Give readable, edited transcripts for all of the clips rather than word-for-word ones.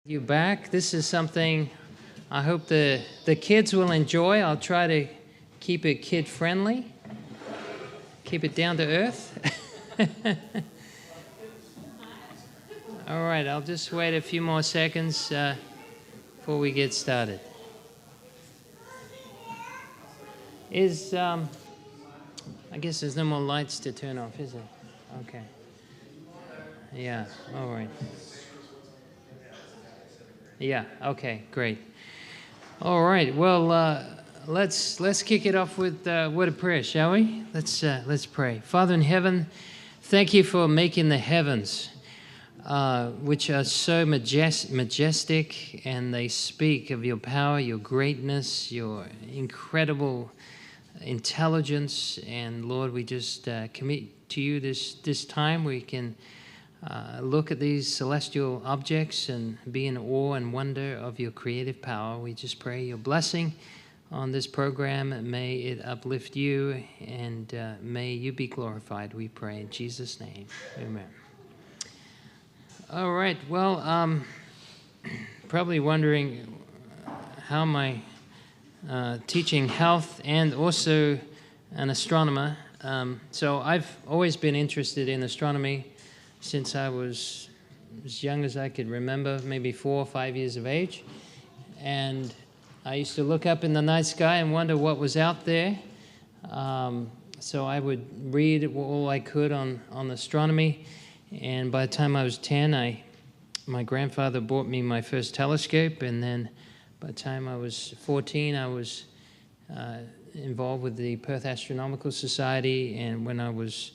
You back. This is something I hope the kids will enjoy. I'll try to keep it kid friendly, keep it down to earth. All right, I'll just wait a few more seconds before we get started. I guess there's no more lights to turn off, is it? Okay. Yeah, all right. Yeah, okay, great. All right, well, let's kick it off with a word of prayer, shall we? Let's pray. Father in heaven, thank you for making the heavens, which are so majestic, and they speak of your power, your greatness, your incredible intelligence. And Lord, we just commit to you this time. We can look at these celestial objects and be in awe and wonder of your creative power. We just pray your blessing on this program. May it uplift you, and may you be glorified, we pray in Jesus' name. Amen. All right, well, probably wondering how my teaching health and also an astronomer. So I've always been interested in astronomy since I was as young as I could remember, maybe 4 or 5 years of age. And I used to look up in the night sky and wonder what was out there. So I would read all I could on astronomy. And by the time I was 10, my grandfather bought me my first telescope. And then by the time I was 14, I was involved with the Perth Astronomical Society. And when I was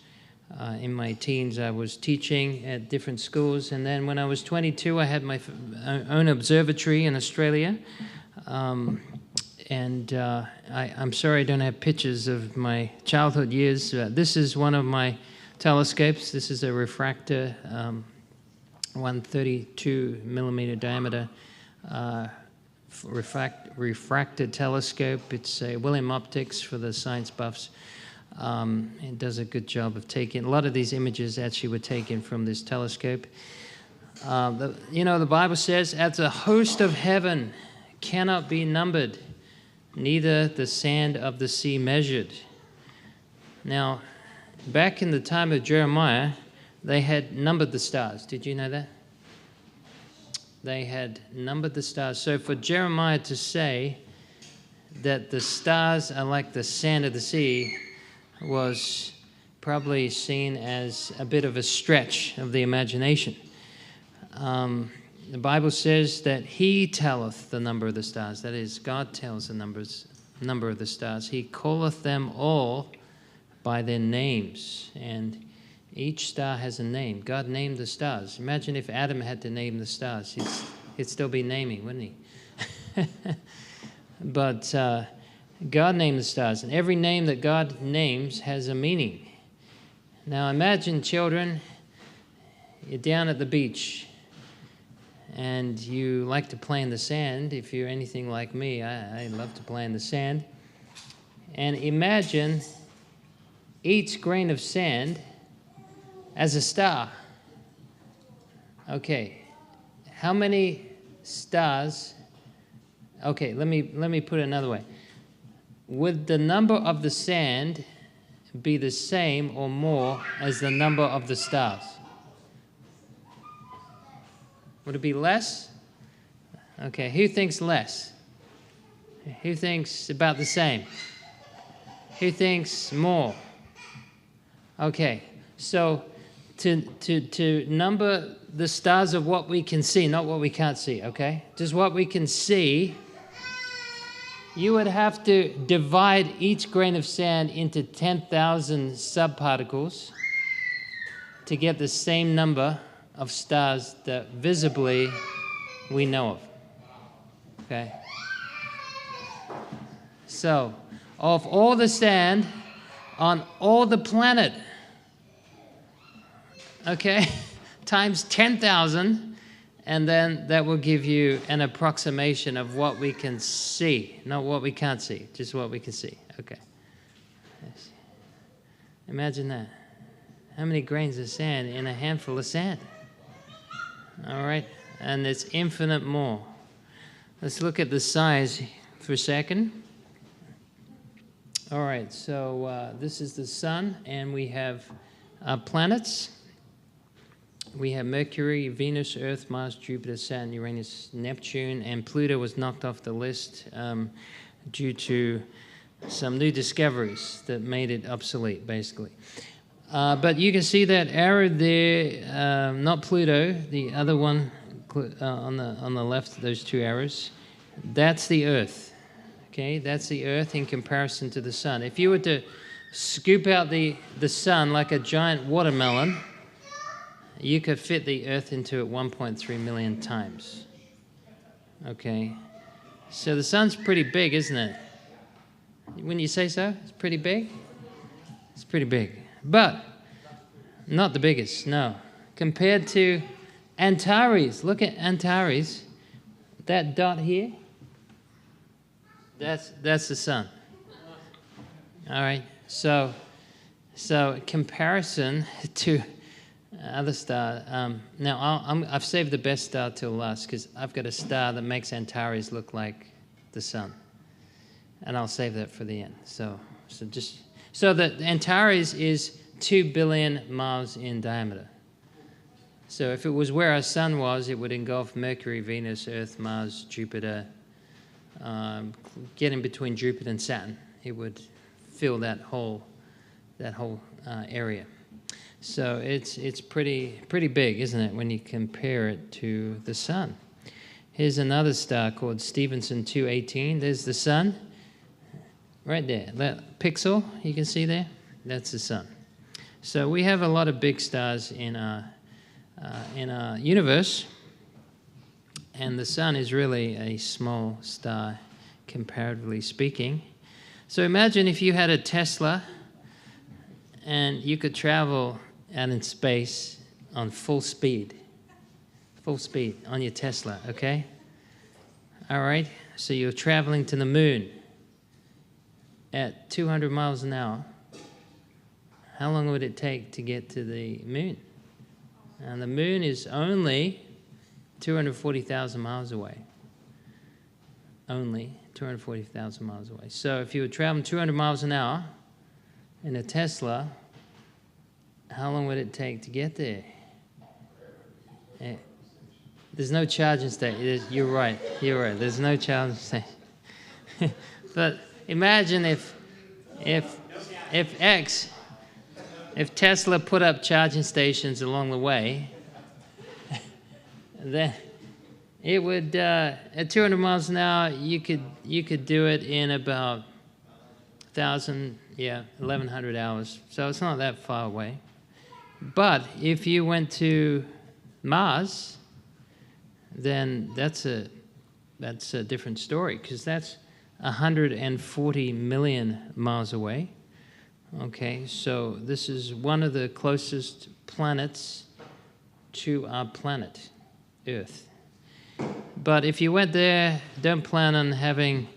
in my teens, I was teaching at different schools. And then when I was 22, I had my own observatory in Australia. I'm sorry I don't have pictures of my childhood years. This is one of my telescopes. This is a refractor, 132 millimeter diameter refracted telescope. It's a William Optics for the science buffs. It does a good job of taking, a lot of these images actually were taken from this telescope. The Bible says, as the host of heaven cannot be numbered, neither the sand of the sea measured. Now, back in the time of Jeremiah, they had numbered the stars. Did you know that? They had numbered the stars. So for Jeremiah to say that the stars are like the sand of the sea was probably seen as a bit of a stretch of the imagination. The Bible says that he telleth the number of the stars. That is, God tells the number of the stars. He calleth them all by their names, and each star has a name. God named the stars. Imagine if Adam had to name the stars. He'd still be naming, wouldn't he? But God named the stars, and every name that God names has a meaning. Now imagine, children, you're down at the beach, and you like to play in the sand. If you're anything like me, I love to play in the sand. And imagine each grain of sand as a star. Okay, how many stars? Okay, let me put it another way. Would the number of the sand be the same or more as the number of the stars? Would it be less? Okay, who thinks less? Who thinks about the same? Who thinks more? Okay, so to number the stars of what we can see, not what we can't see, okay? Just what we can see, you would have to divide each grain of sand into 10,000 subparticles to get the same number of stars that visibly we know of. Okay? So, of all the sand on all the planet, okay, times 10,000, and then that will give you an approximation of what we can see, not what we can't see, just what we can see. Okay. Imagine that. How many grains of sand in a handful of sand? All right. and there's infinite more. Let's look at the size for a second. All right, so this is the sun, and we have planets. We have Mercury, Venus, Earth, Mars, Jupiter, Saturn, Uranus, Neptune, and Pluto was knocked off the list due to some new discoveries that made it obsolete, basically. But you can see that arrow there, not Pluto, the other one on the left, those two arrows, that's the Earth. Okay, that's the Earth in comparison to the sun. If you were to scoop out the sun like a giant watermelon, you could fit the Earth into it 1.3 million times. Okay, so the sun's pretty big, isn't it? Wouldn't you say so? It's pretty big? It's pretty big. But not the biggest, no. Compared to Antares, look at Antares. That dot here, that's the sun. All right, so comparison to other star. Now I've saved the best star till last because I've got a star that makes Antares look like the sun, and I'll save that for the end. So that Antares is 2 billion miles in diameter. So if it was where our sun was, it would engulf Mercury, Venus, Earth, Mars, Jupiter, get in between Jupiter and Saturn. It would fill that whole area. So it's pretty big, isn't it, when you compare it to the sun? Here's another star called Stephenson 218. There's the sun, right there. That pixel you can see there, that's the sun. So we have a lot of big stars in our universe, and the sun is really a small star, comparatively speaking. So imagine if you had a Tesla, and you could travel out in space on full speed on your Tesla, okay? All right, so you're traveling to the moon at 200 miles an hour. How long would it take to get to the moon? And the moon is only 240,000 miles away. Only 240,000 miles away. So if you were traveling 200 miles an hour in a Tesla, how long would it take to get there? There's no charging station. You're right. There's no charging station. But imagine if Tesla put up charging stations along the way, then it would at 200 miles an hour you could do it in about 1,100 hours. So it's not that far away. But if you went to Mars, then that's a different story, because that's 140 million miles away. Okay, so this is one of the closest planets to our planet, Earth. But if you went there, don't plan on having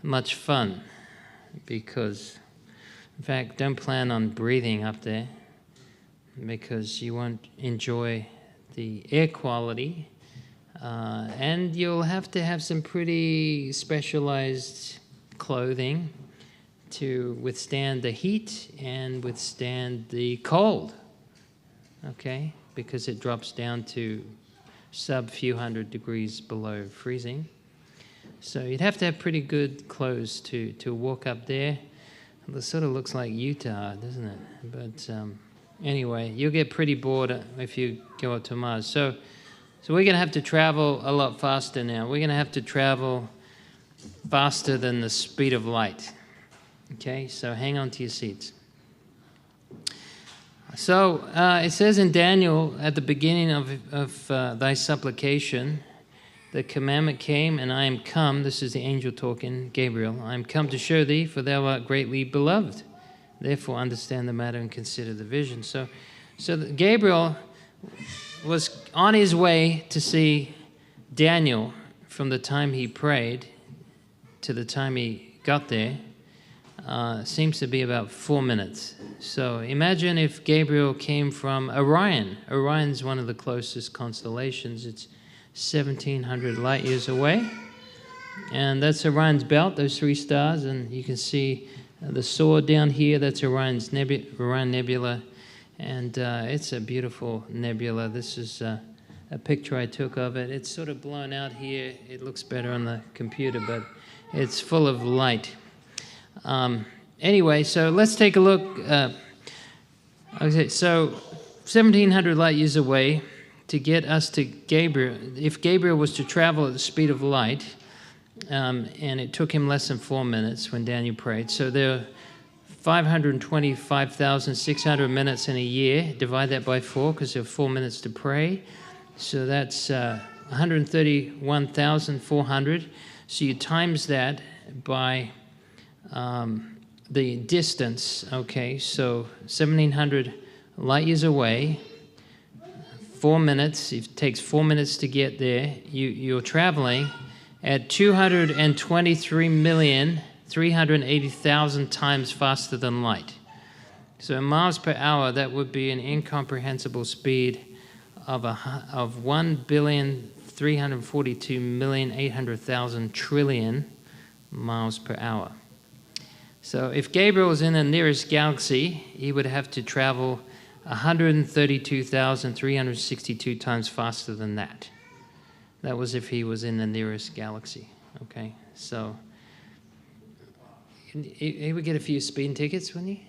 much fun, because, in fact, don't plan on breathing up there, because you won't enjoy the air quality, and you'll have to have some pretty specialized clothing to withstand the heat and withstand the cold, okay, because it drops down to few hundred degrees below freezing. So you'd have to have pretty good clothes to walk up there. It sort of looks like Utah, doesn't it? But anyway, you'll get pretty bored if you go up to Mars. So we're going to have to travel a lot faster now. We're going to have to travel faster than the speed of light. Okay, so hang on to your seats. So it says in Daniel, at the beginning of thy supplication, the commandment came, and I am come. This is the angel talking, Gabriel. I am come to show thee, for thou art greatly beloved. Therefore understand the matter and consider the vision. So Gabriel was on his way to see Daniel from the time he prayed to the time he got there. Seems to be about 4 minutes. So imagine if Gabriel came from Orion. Orion's one of the closest constellations. It's 1,700 light years away. And that's Orion's belt, those 3 stars, and you can see the sword down here. That's Orion Nebula, and it's a beautiful nebula. This is a picture I took of it. It's sort of blown out here. It looks better on the computer, but it's full of light. Anyway, so let's take a look. Okay, so 1,700 light years away to get us to Gabriel. If Gabriel was to travel at the speed of light, and it took him less than 4 minutes when Daniel prayed. So there are 525,600 minutes in a year. Divide that by 4 because there are 4 minutes to pray. So that's 131,400. So you times that by the distance. Okay, so 1,700 light years away, 4 minutes. It takes 4 minutes to get there. You're traveling at 223,380,000 times faster than light. So in miles per hour, that would be an incomprehensible speed of 1,342,800,000 trillion miles per hour. So if Gabriel was in the nearest galaxy, he would have to travel 132,362 times faster than that. That was if he was in the nearest galaxy, okay? So he would get a few speeding tickets, wouldn't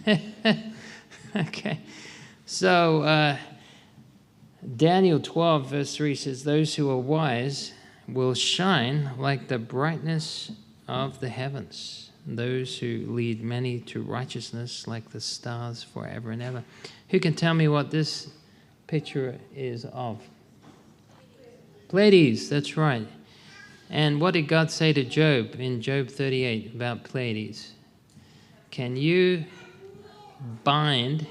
he? Okay. So Daniel 12, verse 3 says, "Those who are wise will shine like the brightness of the heavens. Those who lead many to righteousness like the stars forever and ever." Who can tell me what this picture is of? Pleiades, that's right. And what did God say to Job in Job 38 about Pleiades? Can you bind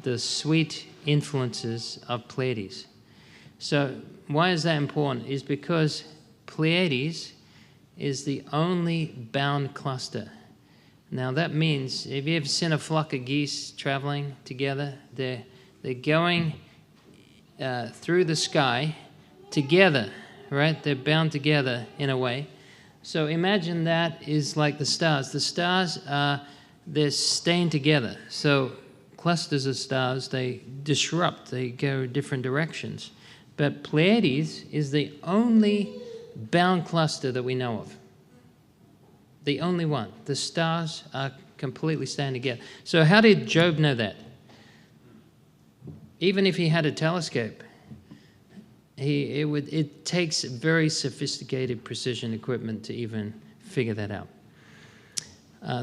the sweet influences of Pleiades? So why is that important? Is because Pleiades is the only bound cluster. Now that means, have you ever seen a flock of geese traveling together? They're going through the sky together, right? They're bound together in a way. So imagine that is like the stars. The stars they're staying together. So clusters of stars, they disrupt, they go different directions. But Pleiades is the only bound cluster that we know of. The only one. The stars are completely staying together. So how did Job know that? Even if he had a telescope, it takes very sophisticated precision equipment to even figure that out.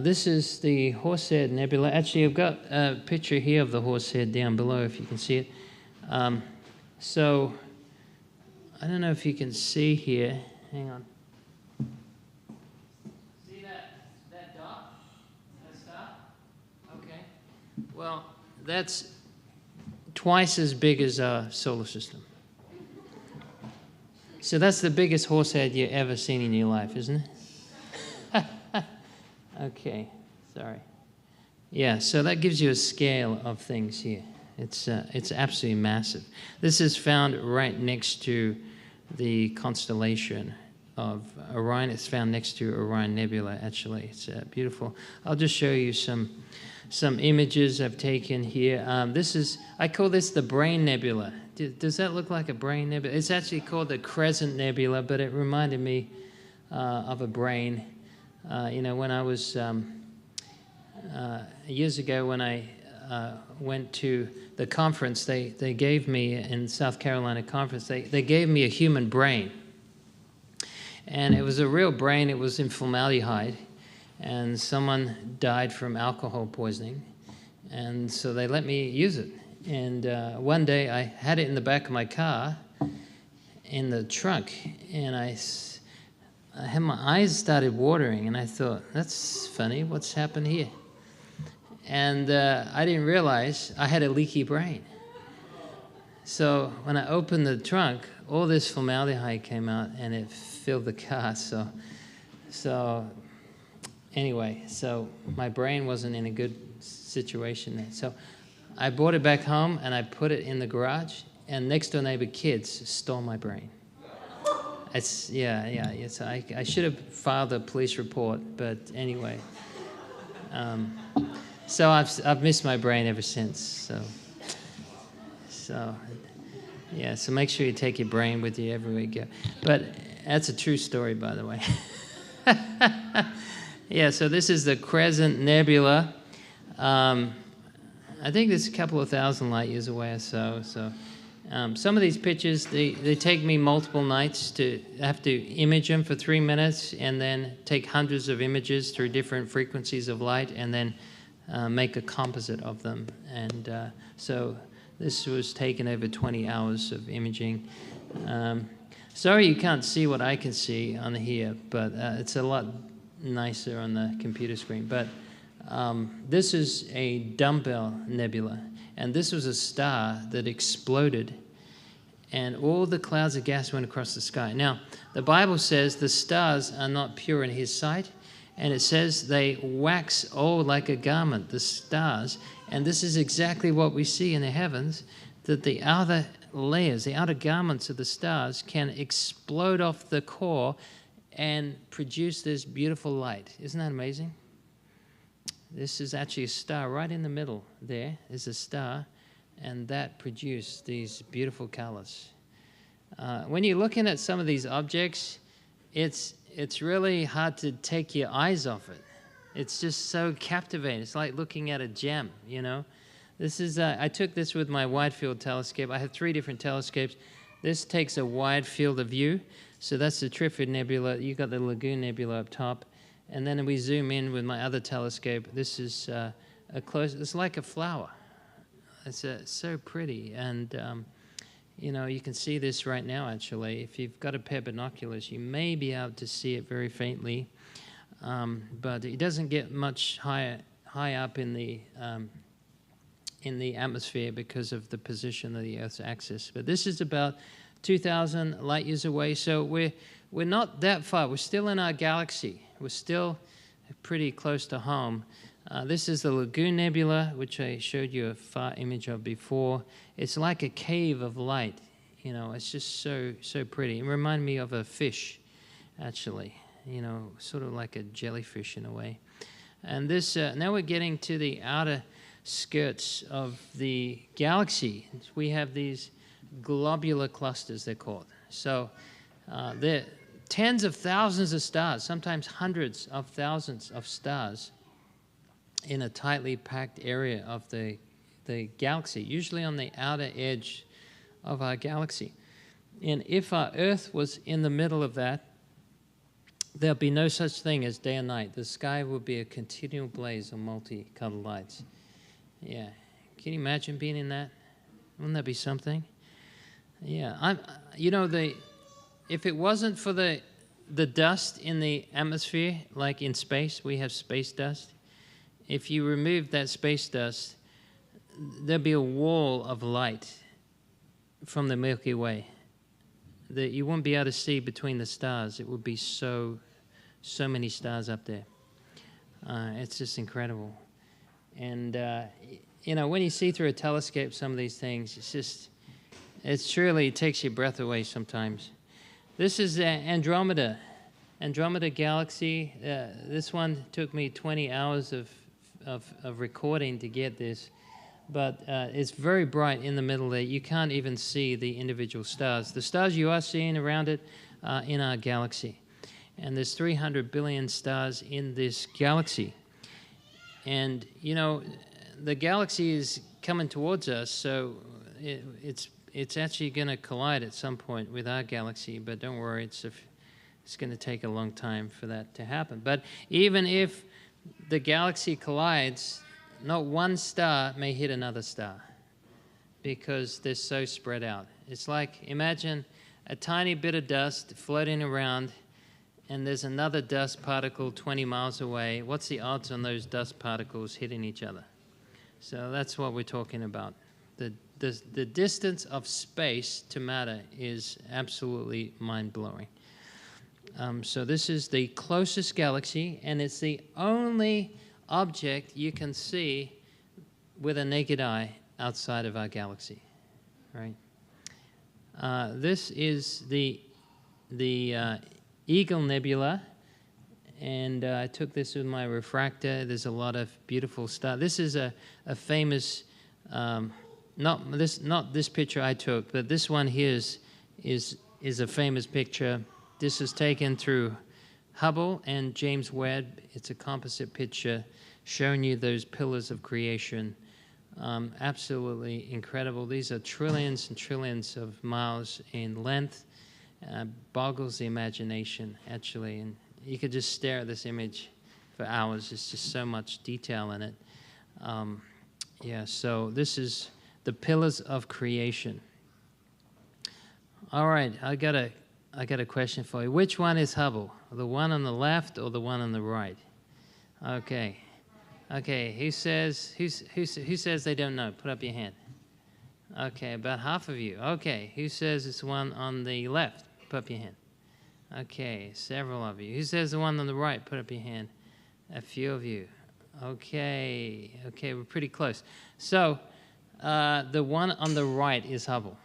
This is the Horsehead Nebula. Actually, I've got a picture here of the Horsehead down below, if you can see it. So I don't know if you can see here. Hang on. See that dot? That star? Okay. Well, that's twice as big as our solar system. So that's the biggest horsehead you've ever seen in your life, isn't it? Okay, sorry. Yeah, so that gives you a scale of things here. It's absolutely massive. This is found right next to the constellation of Orion. It's found next to Orion Nebula, actually. It's beautiful. I'll just show you some images I've taken here. I call this the Brain Nebula. Does that look like a brain nebula? It's actually called the Crescent Nebula, but it reminded me of a brain. When I was years ago, when I went to the conference, they gave me, in South Carolina conference, they gave me a human brain. And it was a real brain. It was in formaldehyde. And someone died from alcohol poisoning. And so they let me use it. And one day I had it in the back of my car, in the trunk, and I had my eyes started watering, and I thought, that's funny, what's happened here? And I didn't realize I had a leaky brain. So when I opened the trunk, all this formaldehyde came out, and it filled the car. So anyway, so my brain wasn't in a good situation there. So I brought it back home, and I put it in the garage, and next door neighbor kids stole my brain. It's I should have filed a police report, but anyway. So I've missed my brain ever since. So make sure you take your brain with you everywhere you go. But that's a true story, by the way. Yeah, so this is the Crescent Nebula. I think it's a couple of thousand light years away or so. So some of these pictures, they take me multiple nights to have to image them for 3 minutes and then take hundreds of images through different frequencies of light and then make a composite of them. And so this was taken over 20 hours of imaging. Sorry you can't see what I can see on here, but it's a lot nicer on the computer screen. But this is a dumbbell nebula, and this was a star that exploded, and all the clouds of gas went across the sky. Now, the Bible says the stars are not pure in His sight, and it says they wax old like a garment, the stars, and this is exactly what we see in the heavens, that the outer layers, the outer garments of the stars can explode off the core and produce this beautiful light. Isn't that amazing? This is actually a star right in the middle. There is a star, and that produced these beautiful colors. When you're looking at some of these objects, it's really hard to take your eyes off it. It's just so captivating. It's like looking at a gem, you know. This is I took this with my wide field telescope. I have 3 different telescopes. This takes a wide field of view. So that's the Trifid Nebula. You got the Lagoon Nebula up top. And then we zoom in with my other telescope. This is it's like a flower. It's so pretty. And, you can see this right now, actually. If you've got a pair of binoculars, you may be able to see it very faintly. But it doesn't get much high up in the atmosphere because of the position of the Earth's axis. But this is about 2,000 light years away. So we're not that far. We're still in our galaxy. We're still pretty close to home. This is the Lagoon Nebula, which I showed you a far image of before. It's like a cave of light. You know, it's just so pretty. It reminded me of a fish, actually. You know, sort of like a jellyfish in a way. And this now we're getting to the outer skirts of the galaxy. We have these globular clusters, they're called. So they're tens of thousands of stars, sometimes hundreds of thousands of stars in a tightly packed area of the galaxy, usually on the outer edge of our galaxy. And if our Earth was in the middle of that, there'll be no such thing as day and night. The sky will be a continual blaze of multicolored lights. Yeah. Can you imagine being in that? Wouldn't that be something? Yeah. If it wasn't for the dust in the atmosphere, like in space, we have space dust. If you remove that space dust, there'd be a wall of light from the Milky Way that you wouldn't be able to see between the stars. It would be so many stars up there. It's just incredible. And, when you see through a telescope some of these things, it takes your breath away sometimes. This is Andromeda Galaxy. This one took me 20 hours of recording to get this, but it's very bright in the middle there. You can't even see the individual stars. The stars you are seeing around it are in our galaxy, and there's 300 billion stars in this galaxy. And, the galaxy is coming towards us, so it's actually going to collide at some point with our galaxy, but don't worry, it's going to take a long time for that to happen. But even if the galaxy collides, not one star may hit another star because they're so spread out. It's like, imagine a tiny bit of dust floating around, and there's another dust particle 20 miles away. What's the odds on those dust particles hitting each other? So that's what we're talking about. The distance of space to matter is absolutely mind-blowing. So this is the closest galaxy, and it's the only object you can see with a naked eye outside of our galaxy, right? This is the Eagle Nebula, and I took this with my refractor. There's a lot of beautiful stuff. This is a famous, not this picture I took, but this one here is a famous picture. This is taken through Hubble and James Webb. It's a composite picture showing you those pillars of creation. Absolutely incredible. These are trillions and trillions of miles in length. Boggles the imagination, actually. And you could just stare at this image for hours. There's just so much detail in it. Yeah, so this is the pillars of creation. All right, I got a question for you. Which one is Hubble? The one on the left or the one on the right? Okay. Okay, who says they don't know? Put up your hand. Okay, about half of you. Okay, who says it's the one on the left? Put up your hand. Okay, several of you. Who says the one on the right? Put up your hand. A few of you. Okay, we're pretty close. So, the one on the right is Hubble.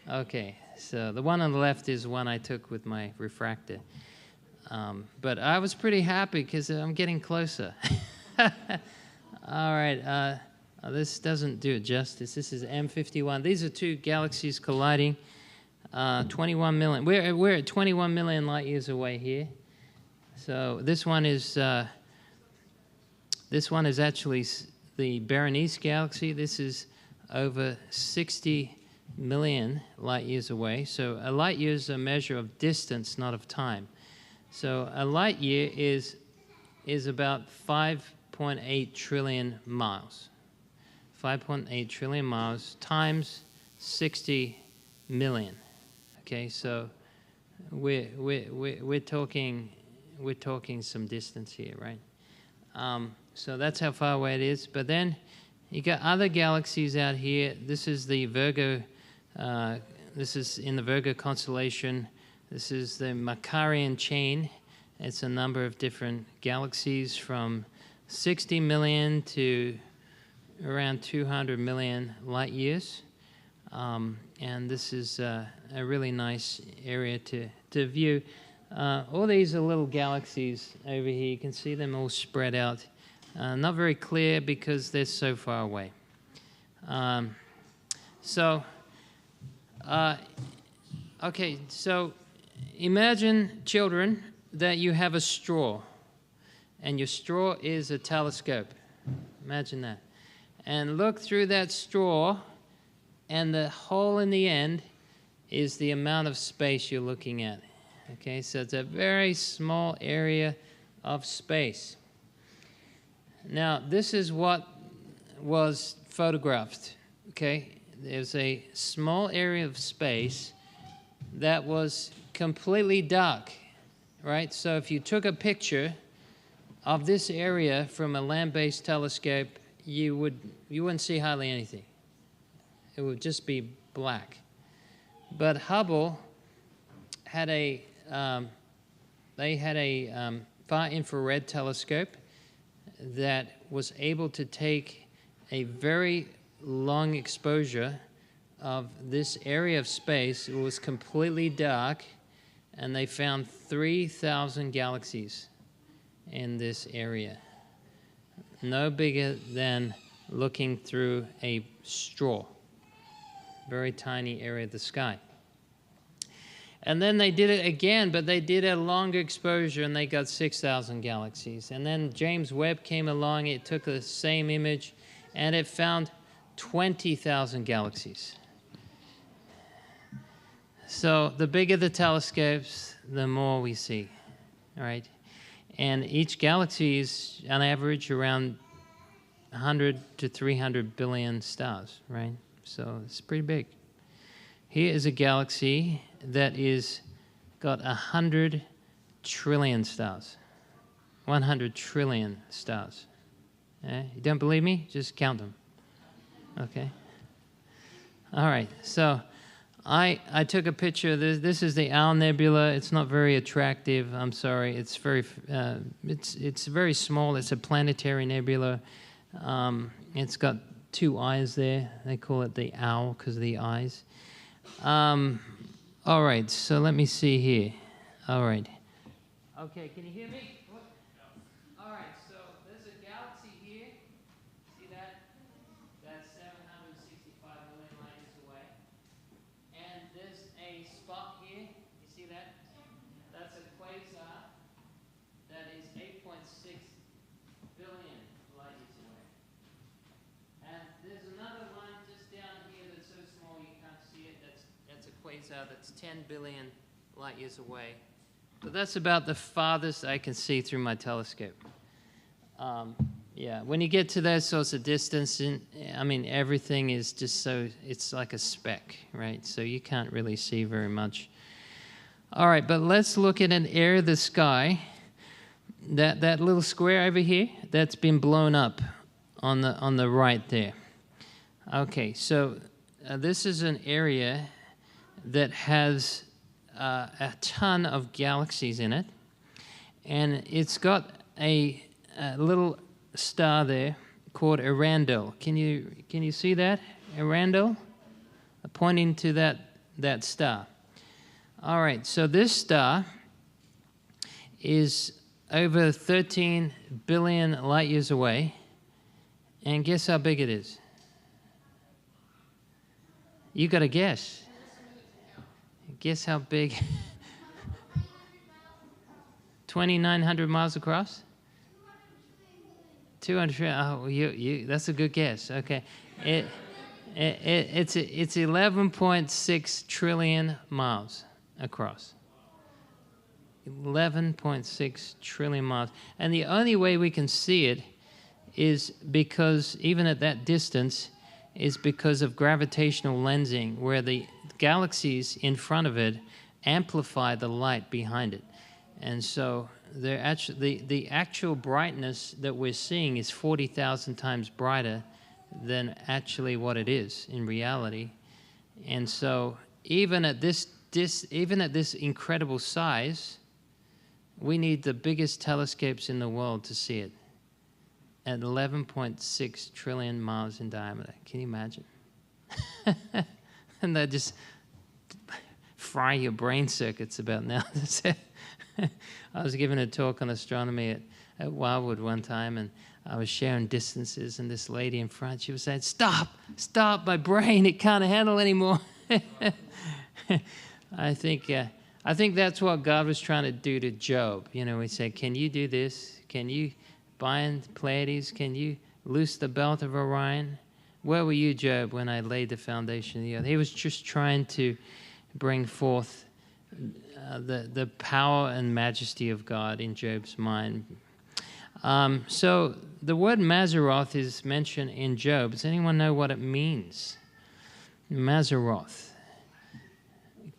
Okay, so the one on the left is one I took with my refractor. But I was pretty happy because I'm getting closer. All right, this doesn't do it justice. This is M51. These are two galaxies colliding. 21 million. We're at 21 million light years away here. So this one is actually the Berenice galaxy. This is over 60 million light years away. So a light year is a measure of distance, not of time. So a light year is about 5.8 trillion miles. 5.8 trillion miles times 60 million. Okay, so we're talking some distance here, right? So that's how far away it is. But then you got other galaxies out here. This is the Virgo. This is in the Virgo constellation. This is the Macarian chain. It's a number of different galaxies from 60 million to around 200 million light years. And this is a really nice area to view. All these are little galaxies over here. You can see them all spread out. Not very clear because they're so far away. Okay, so imagine, children, that you have a straw, and your straw is a telescope. Imagine that. And look through that straw, and the hole in the end is the amount of space you're looking at. Okay, so it's a very small area of space. Now, this is what was photographed. Okay, there's a small area of space that was completely dark, right? So if you took a picture of this area from a land-based telescope, you wouldn't see hardly anything. It would just be black. But Hubble had a far infrared telescope that was able to take a very long exposure of this area of space. It was completely dark, and they found 3,000 galaxies in this area. No bigger than looking through a straw. Very tiny area of the sky. And then they did it again, but they did a longer exposure, and they got 6,000 galaxies. And then James Webb came along. It took the same image, and it found 20,000 galaxies. So the bigger the telescopes, the more we see, all right? And each galaxy is, on average, around 100 to 300 billion stars, right? So it's pretty big. Here is a galaxy that is got 100 trillion stars. 100 trillion stars. You don't believe me? Just count them. Okay. All right. So I took a picture. This is the Owl Nebula. It's not very attractive. I'm sorry. It's very small. It's a planetary nebula. It's got two eyes there. They call it the owl because of the eyes. All right, so let me see here. All right. Okay, can you hear me? All right, so there's a galaxy here. See that? That's 765 million light years away. And there's a spot here. You see that? That's a quasar that is 8.6 billion light years away. And there's another one just down here that's so small you can't see it. That's a quasar that's 10 billion light years away. So that's about the farthest I can see through my telescope. Yeah, when you get to those sorts of distance, I mean, everything is just so, it's like a speck, right? So you can't really see very much. All right, but let's look at an area of the sky. That little square over here, that's been blown up on the right there. Okay, so this is an area that has a ton of galaxies in it, and it's got a little star there called Earendel. Can you see that? Earendel? Pointing to that star. All right, so this star is over 13 billion light years away, and guess how big it is? You got to guess. Guess how big? 2,900 miles across? 200. Oh, that's a good guess. Okay, it's 11.6 trillion miles across. 11.6 trillion miles, and the only way we can see it is because, even at that distance, is because of gravitational lensing, where the galaxies in front of it amplify the light behind it. And so the actual brightness that we're seeing is 40,000 times brighter than actually what it is in reality. And so even at this incredible size, we need the biggest telescopes in the world to see it at 11.6 trillion miles in diameter. Can you imagine? And that just fry your brain circuits about now. I was giving a talk on astronomy at Wildwood one time, and I was sharing distances, and this lady in front, she was saying, stop, my brain, it can't handle anymore. I think that's what God was trying to do to Job. You know, he said, can you do this? Can you bind Pleiades? Can you loose the belt of Orion? Where were you, Job, when I laid the foundation of the earth? He was just trying to bring forth the power and majesty of God in Job's mind. So the word Mazzaroth is mentioned in Job. Does anyone know what it means? Mazzaroth.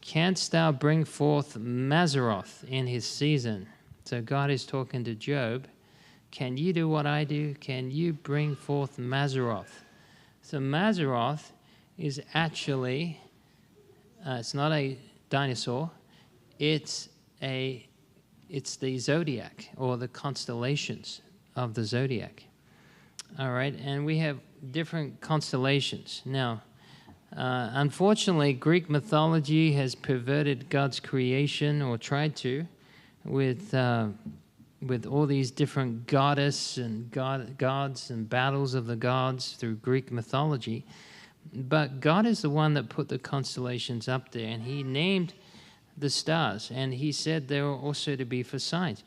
Canst thou bring forth Mazzaroth in his season? So God is talking to Job. Can you do what I do? Can you bring forth Mazzaroth? So Mazzaroth is actually, it's not a dinosaur. It's the zodiac, or the constellations of the zodiac. All right, and we have different constellations. Now, unfortunately, Greek mythology has perverted God's creation, or tried to, with all these different goddess and gods and battles of the gods through Greek mythology. But God is the one that put the constellations up there, and he named the stars, and he said they were also to be for signs.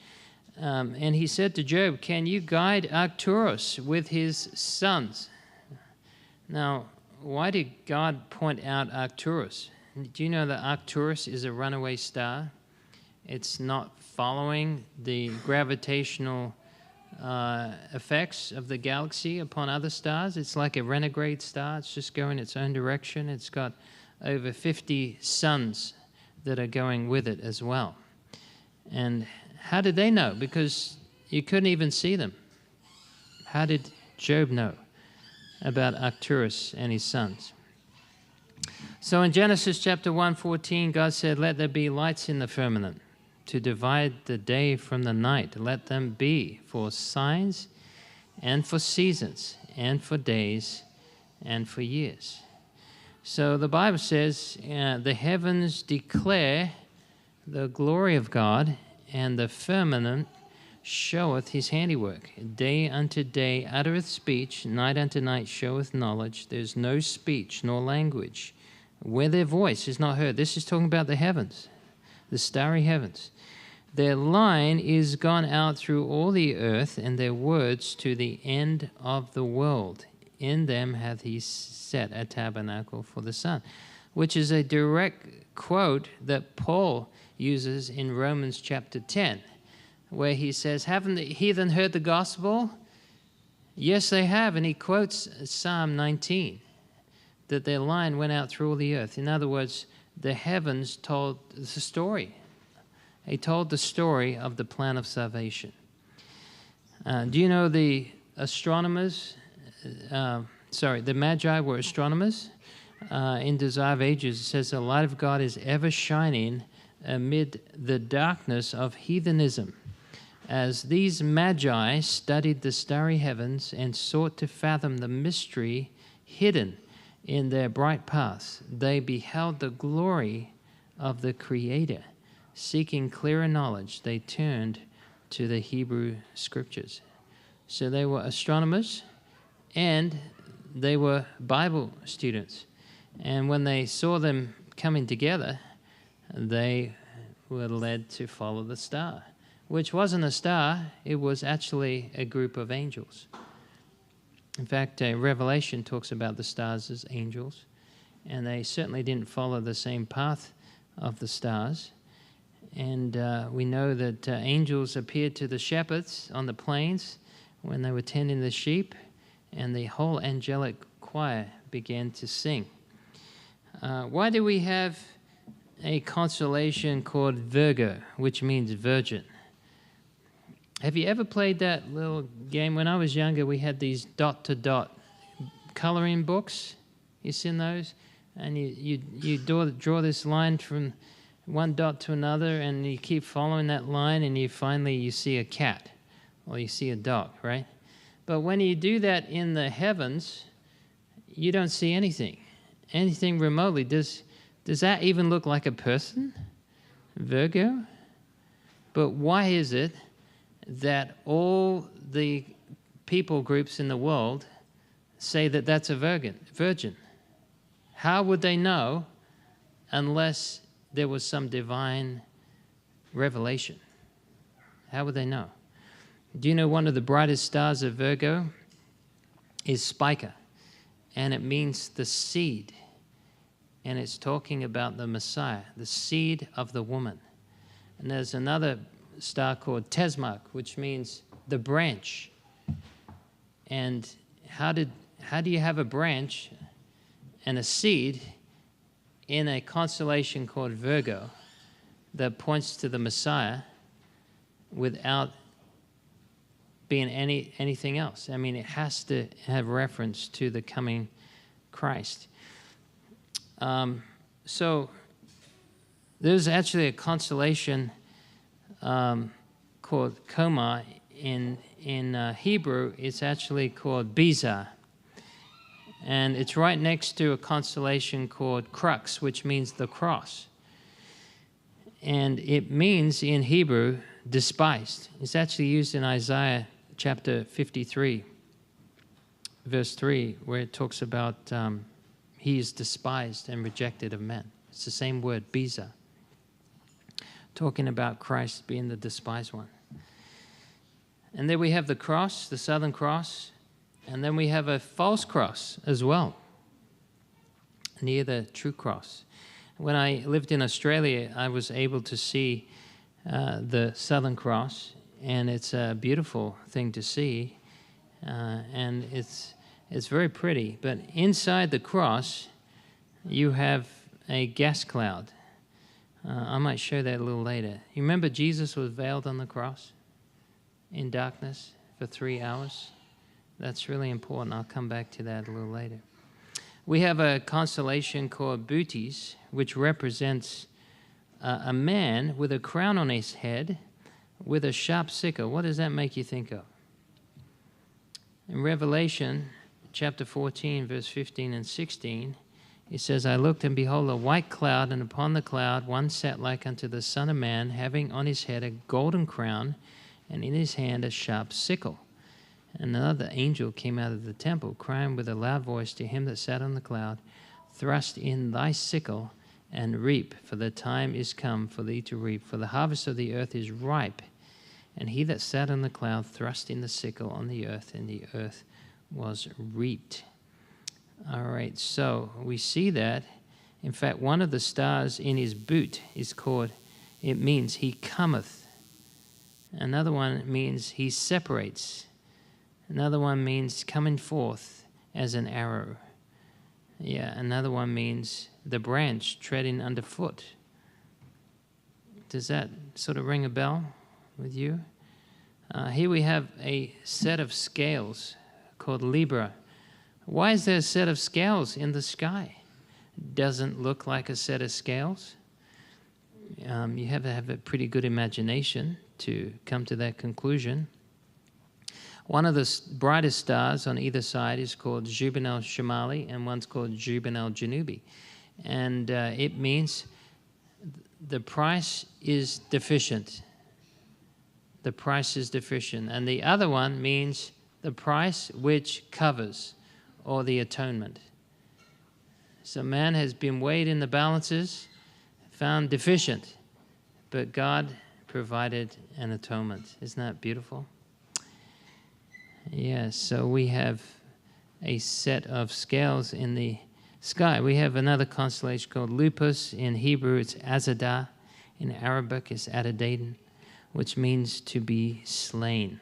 And he said to Job, can you guide Arcturus with his sons? Now, why did God point out Arcturus? Do you know that Arcturus is a runaway star? It's not following the gravitational effects of the galaxy upon other stars. It's like a renegade star. It's just going its own direction. It's got over 50 suns that are going with it as well. And how did they know? Because you couldn't even see them. How did Job know about Arcturus and his sons? So in Genesis chapter 1:14, God said, let there be lights in the firmament to divide the day from the night. Let them be for signs and for seasons and for days and for years. So the Bible says the heavens declare the glory of God, and the firmament showeth his handiwork. Day unto day uttereth speech, night unto night showeth knowledge. There's no speech nor language where their voice is not heard. This is talking about the heavens, the starry heavens. Their line is gone out through all the earth, and their words to the end of the world. In them hath he set a tabernacle for the sun, which is a direct quote that Paul uses in Romans chapter 10, where he says, haven't the heathen heard the gospel? Yes, they have. And he quotes Psalm 19, that their line went out through all the earth. In other words, the heavens told the story. They told the story of the plan of salvation. Do you know the astronomers? The Magi were astronomers. In Desire of Ages, it says the light of God is ever shining amid the darkness of heathenism. As these Magi studied the starry heavens and sought to fathom the mystery hidden in their bright paths, they beheld the glory of the Creator. Seeking clearer knowledge, they turned to the Hebrew Scriptures. So they were astronomers and they were Bible students. And when they saw them coming together, they were led to follow the star, which wasn't a star, it was actually a group of angels. In fact, Revelation talks about the stars as angels, and they certainly didn't follow the same path of the stars. And we know that angels appeared to the shepherds on the plains when they were tending the sheep, and the whole angelic choir began to sing. Why do we have a constellation called Virgo, which means virgin? Have you ever played that little game? When I was younger, we had these dot-to-dot coloring books. You seen those? And you draw this line from one dot to another, and you keep following that line, and you see a cat, or you see a dog, right? But when you do that in the heavens, you don't see anything remotely. Does that even look like a person? Virgo? But why is it that all the people groups in the world say that that's a virgin? How would they know unless there was some divine revelation? How would they know? Do you know one of the brightest stars of Virgo is Spica, and it means the seed. And it's talking about the Messiah, the seed of the woman. And there's another star called Tesmark, which means the branch. And how do you have a branch and a seed in a constellation called Virgo that points to the Messiah without being anything else? I mean, it has to have reference to the coming Christ. So there's actually a constellation called Coma. In Hebrew, it's actually called Bizar. And it's right next to a constellation called Crux, which means the cross. And it means in Hebrew, despised. It's actually used in Isaiah chapter 53, verse 3, where it talks about he is despised and rejected of men. It's the same word, Bizar, talking about Christ being the despised one. And then we have the cross, the Southern Cross, and then we have a false cross as well, near the true cross. When I lived in Australia, I was able to see the Southern Cross, and it's a beautiful thing to see, and it's very pretty. But inside the cross, you have a gas cloud. I might show that a little later. You remember Jesus was veiled on the cross in darkness for 3 hours? That's really important. I'll come back to that a little later. We have a constellation called Bootes, which represents a man with a crown on his head with a sharp sickle. What does that make you think of? In Revelation chapter 14, verse 15 and 16, He says, I looked, and behold, a white cloud, and upon the cloud one sat like unto the Son of Man, having on his head a golden crown, and in his hand a sharp sickle. And another angel came out of the temple, crying with a loud voice to him that sat on the cloud, Thrust in thy sickle, and reap, for the time is come for thee to reap, for the harvest of the earth is ripe. And he that sat on the cloud thrust in the sickle on the earth, and the earth was reaped. All right, so we see that. In fact, one of the stars in his boot is called, it means he cometh. Another one means he separates. Another one means coming forth as an arrow. Yeah, another one means the branch treading underfoot. Does that sort of ring a bell with you? Here we have a set of scales called Libra. Why is there a set of scales in the sky? Doesn't look like a set of scales. You have to have a pretty good imagination to come to that conclusion. One of the brightest stars on either side is called Jubanel Shamali, and one's called Jubanel Janubi. And it means the price is deficient. The price is deficient. And the other one means the price which covers, or the atonement. So man has been weighed in the balances, found deficient, but God provided an atonement. Isn't that beautiful? Yes, so we have a set of scales in the sky. We have another constellation called Lupus. In Hebrew, it's Azadah. In Arabic, it's Adadaden, which means to be slain.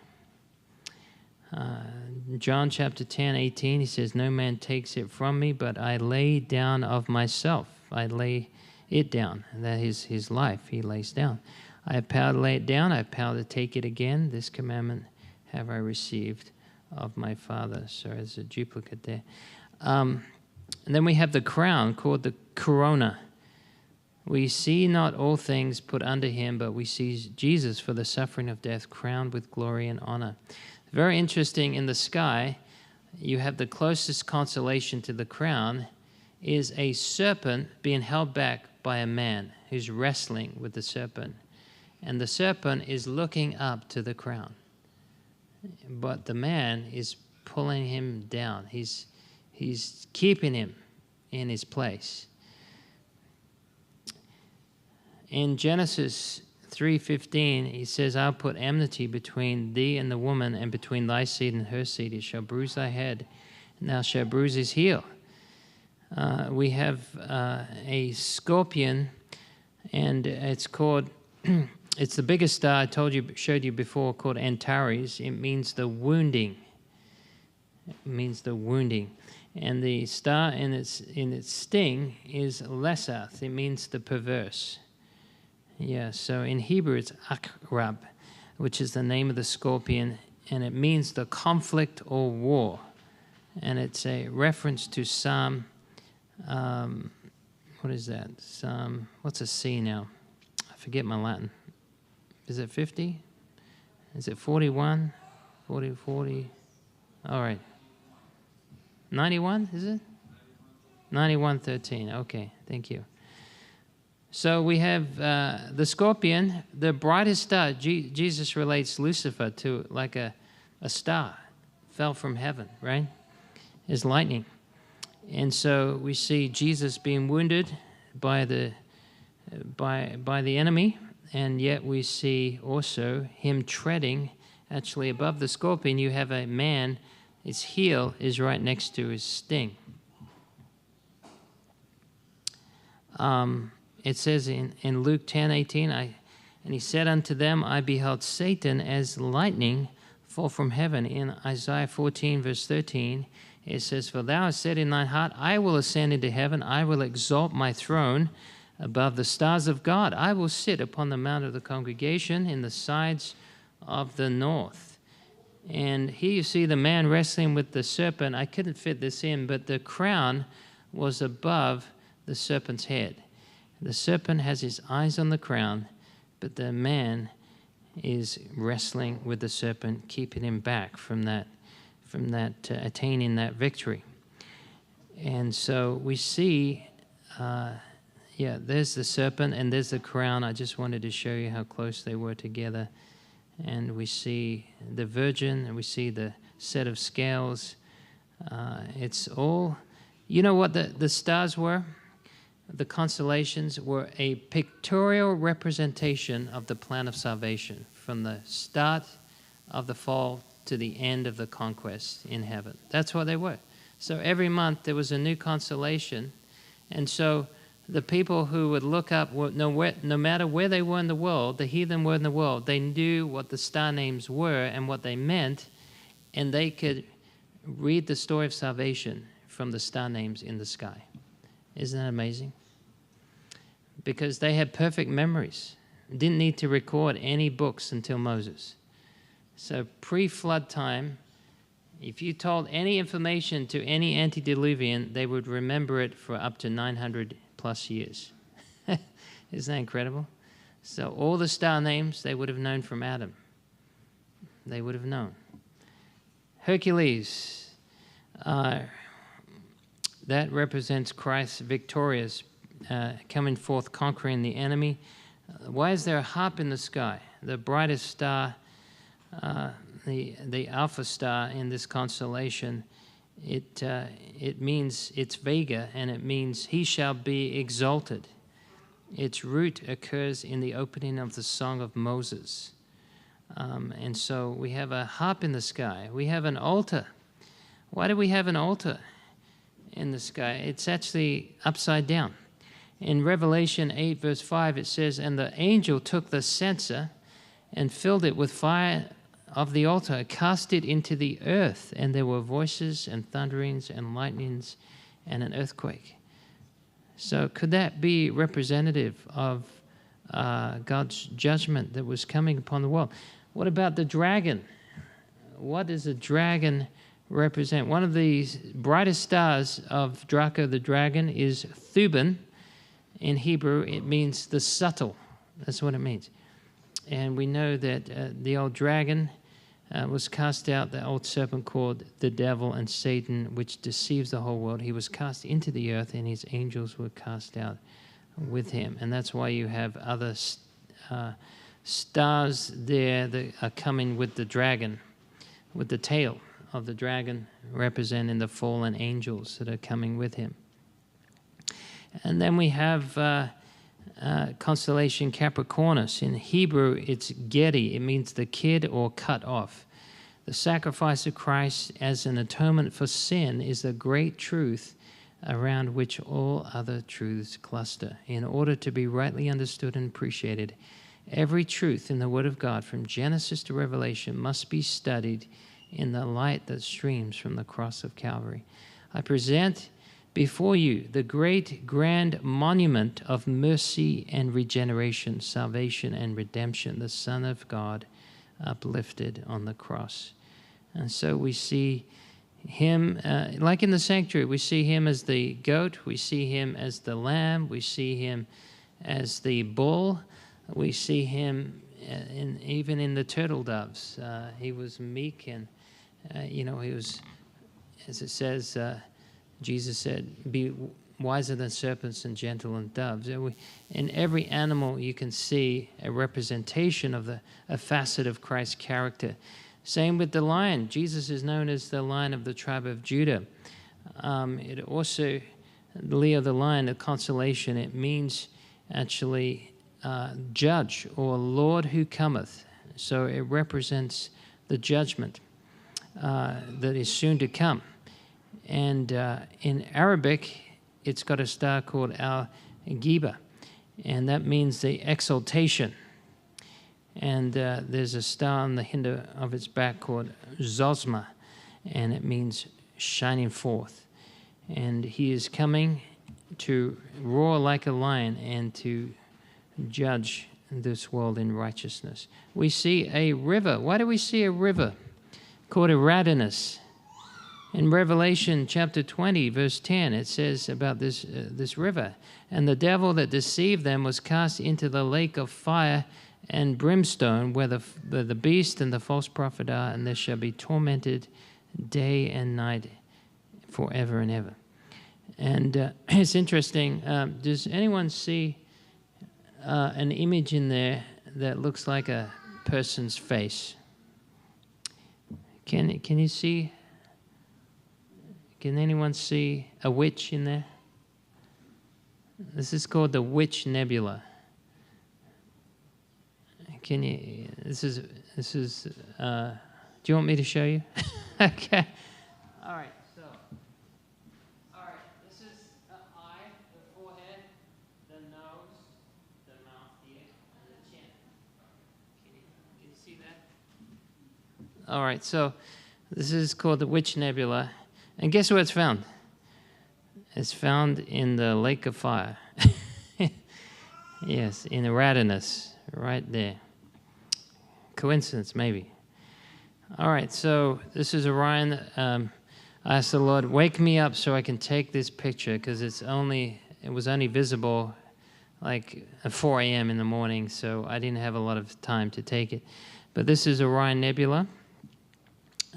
John chapter 10, 18, he says, No man takes it from me, but I lay down of myself. I lay it down. And that is his life. He lays down. I have power to lay it down. I have power to take it again. This commandment have I received of my Father. So there's a duplicate there. And then we have the crown called the corona. We see not all things put under him, but we see Jesus for the suffering of death, crowned with glory and honor. Very interesting, in the sky, you have the closest constellation to the crown is a serpent being held back by a man who's wrestling with the serpent. And the serpent is looking up to the crown. But the man is pulling him down. He's keeping him in his place. In Genesis 3:15, he says, I'll put enmity between thee and the woman, and between thy seed and her seed. It shall bruise thy head, and thou shalt bruise his heel. We have a scorpion, and it's called, it's the biggest star showed you before, called Antares. It means the wounding. It means the wounding. And the star in its sting is Lesath. It means the perverse. Yeah, so in Hebrew it's Akrab, which is the name of the scorpion, and it means the conflict or war. And it's a reference to Psalm, what is that? Psalm, what's a C now? I forget my Latin. Is it 50? Is it 41? 40? All right. 91, is it? 91:13. Okay, thank you. So we have the scorpion, the brightest star. Jesus relates Lucifer to like a star, fell from heaven, right? Is lightning. And so we see Jesus being wounded by the enemy, and yet we see also him treading actually above the scorpion. You have a man, his heel is right next to his sting. It says in Luke 10:18, and he said unto them, I beheld Satan as lightning fall from heaven. In Isaiah 14, verse 13, it says, For thou hast said in thine heart, I will ascend into heaven, I will exalt my throne above the stars of God. I will sit upon the mount of the congregation in the sides of the north. And here you see the man wrestling with the serpent. I couldn't fit this in, but the crown was above the serpent's head. The serpent has his eyes on the crown, but the man is wrestling with the serpent, keeping him back from that attaining that victory. And so we see, there's the serpent and there's the crown. I just wanted to show you how close they were together. And we see the virgin, and we see the set of scales. It's all, you know what the stars were? The constellations were a pictorial representation of the plan of salvation from the start of the fall to the end of the conquest in heaven. That's what they were. So every month there was a new constellation. And so the people who would look up, no matter where they were in the world, the heathen were in the world, they knew what the star names were and what they meant, and they could read the story of salvation from the star names in the sky. Isn't that amazing? Because they had perfect memories. Didn't need to record any books until Moses. So pre-flood time, if you told any information to any antediluvian, they would remember it for up to 900 plus years. Isn't that incredible? So all the star names they would have known from Adam. They would have known. Hercules, that represents Christ victorious, coming forth conquering the enemy. Why is there a harp in the sky? The brightest star, the alpha star in this constellation, it means it's Vega, and it means he shall be exalted. Its root occurs in the opening of the Song of Moses. And so we have a harp in the sky. We have an altar. Why do we have an altar in the sky? It's actually upside down. In Revelation 8, verse 5, it says, "And the angel took the censer and filled it with fire of the altar, cast it into the earth, and there were voices and thunderings and lightnings and an earthquake." So could that be representative of God's judgment that was coming upon the world? What about the dragon? What does the dragon represent? One of the brightest stars of Draco the dragon is Thuban. In Hebrew, it means the subtle. That's what it means. And we know that the old dragon was cast out, the old serpent called the devil and Satan, which deceives the whole world. He was cast into the earth, and his angels were cast out with him. And that's why you have other stars there that are coming with the dragon, with the tail of the dragon representing the fallen angels that are coming with him. And then we have constellation Capricornus. In Hebrew, it's Gedi. It means the kid or cut off. The sacrifice of Christ as an atonement for sin is the great truth around which all other truths cluster. In order to be rightly understood and appreciated, every truth in the Word of God from Genesis to Revelation must be studied in the light that streams from the cross of Calvary. I present before you the great grand monument of mercy and regeneration, salvation and redemption, the Son of God uplifted on the cross. And so we see him, like in the sanctuary, we see him as the goat, we see him as the lamb, we see him as the bull, we see him even in the turtle doves. He was meek and, he was, as it says, Jesus said, "Be wiser than serpents and gentle than doves." In every animal, you can see a representation of a facet of Christ's character. Same with the lion. Jesus is known as the Lion of the tribe of Judah. It also, Leo the lion, the constellation, it means actually judge or Lord who cometh. So it represents the judgment that is soon to come. And in Arabic, it's got a star called Al-Giba, and that means the exaltation. And there's a star on the hinder of its back called Zosma, and it means shining forth. And he is coming to roar like a lion and to judge this world in righteousness. We see a river. Why do we see a river called Eridanus? In Revelation chapter 20, verse 10, it says about this river, "And the devil that deceived them was cast into the lake of fire and brimstone, where the beast and the false prophet are, and they shall be tormented day and night forever and ever." And it's interesting. Does anyone see an image in there that looks like a person's face? Can you see? Can anyone see a witch in there? This is called the Witch Nebula. Can you? This is. Do you want me to show you? Okay. All right. So. All right. This is the eye, the forehead, the nose, the mouth here, and the chin. Can you see that? All right. So, this is called the Witch Nebula, and guess where it's found? It's found in the lake of fire. Yes, in Uranus, right there. Coincidence, maybe. All right, so this is Orion. I asked the Lord, wake me up so I can take this picture, because it was only visible like at 4 a.m. in the morning, so I didn't have a lot of time to take it. But this is Orion Nebula,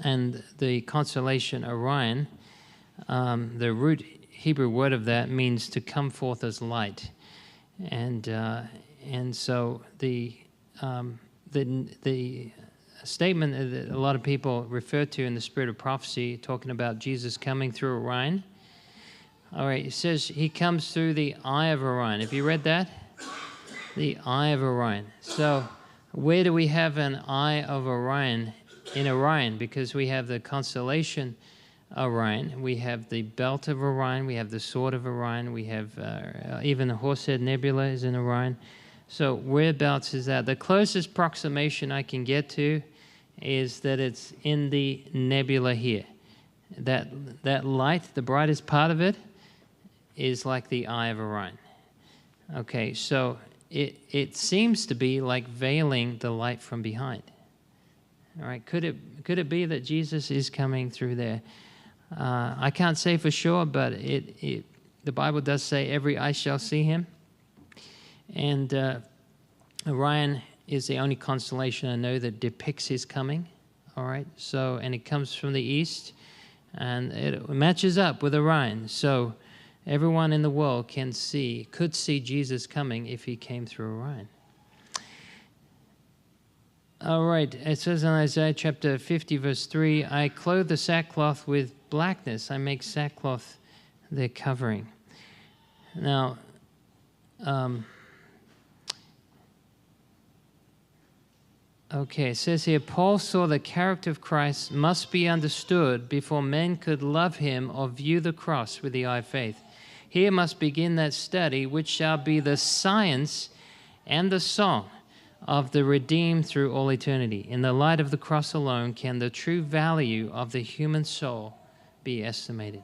and the constellation Orion, the root Hebrew word of that means to come forth as light, and so the statement that a lot of people refer to in the spirit of prophecy, talking about Jesus coming through Orion. All right, it says he comes through the eye of Orion. Have you read that? The eye of Orion. So where do we have an eye of Orion in Orion? Because we have the constellation Orion, we have the belt of Orion, we have the sword of Orion, we have even the Horsehead Nebula is in Orion. So whereabouts is that? The closest approximation I can get to is that it's in the nebula here. That light, the brightest part of it, is like the eye of Orion. Okay, so it seems to be like veiling the light from behind. All right, could it be that Jesus is coming through there? I can't say for sure, but the Bible does say every eye shall see him. And Orion is the only constellation I know that depicts his coming. All right, so, and it comes from the east, and it matches up with Orion. So everyone in the world could see Jesus coming if he came through Orion. All right, it says in Isaiah chapter 50, verse 3, I clothe the sackcloth with blackness. I make sackcloth their covering. Now, okay, it says here, Paul saw the character of Christ must be understood before men could love him or view the cross with the eye of faith. Here must begin that study which shall be the science and the song of the redeemed through all eternity. In the light of the cross alone can the true value of the human soul be estimated.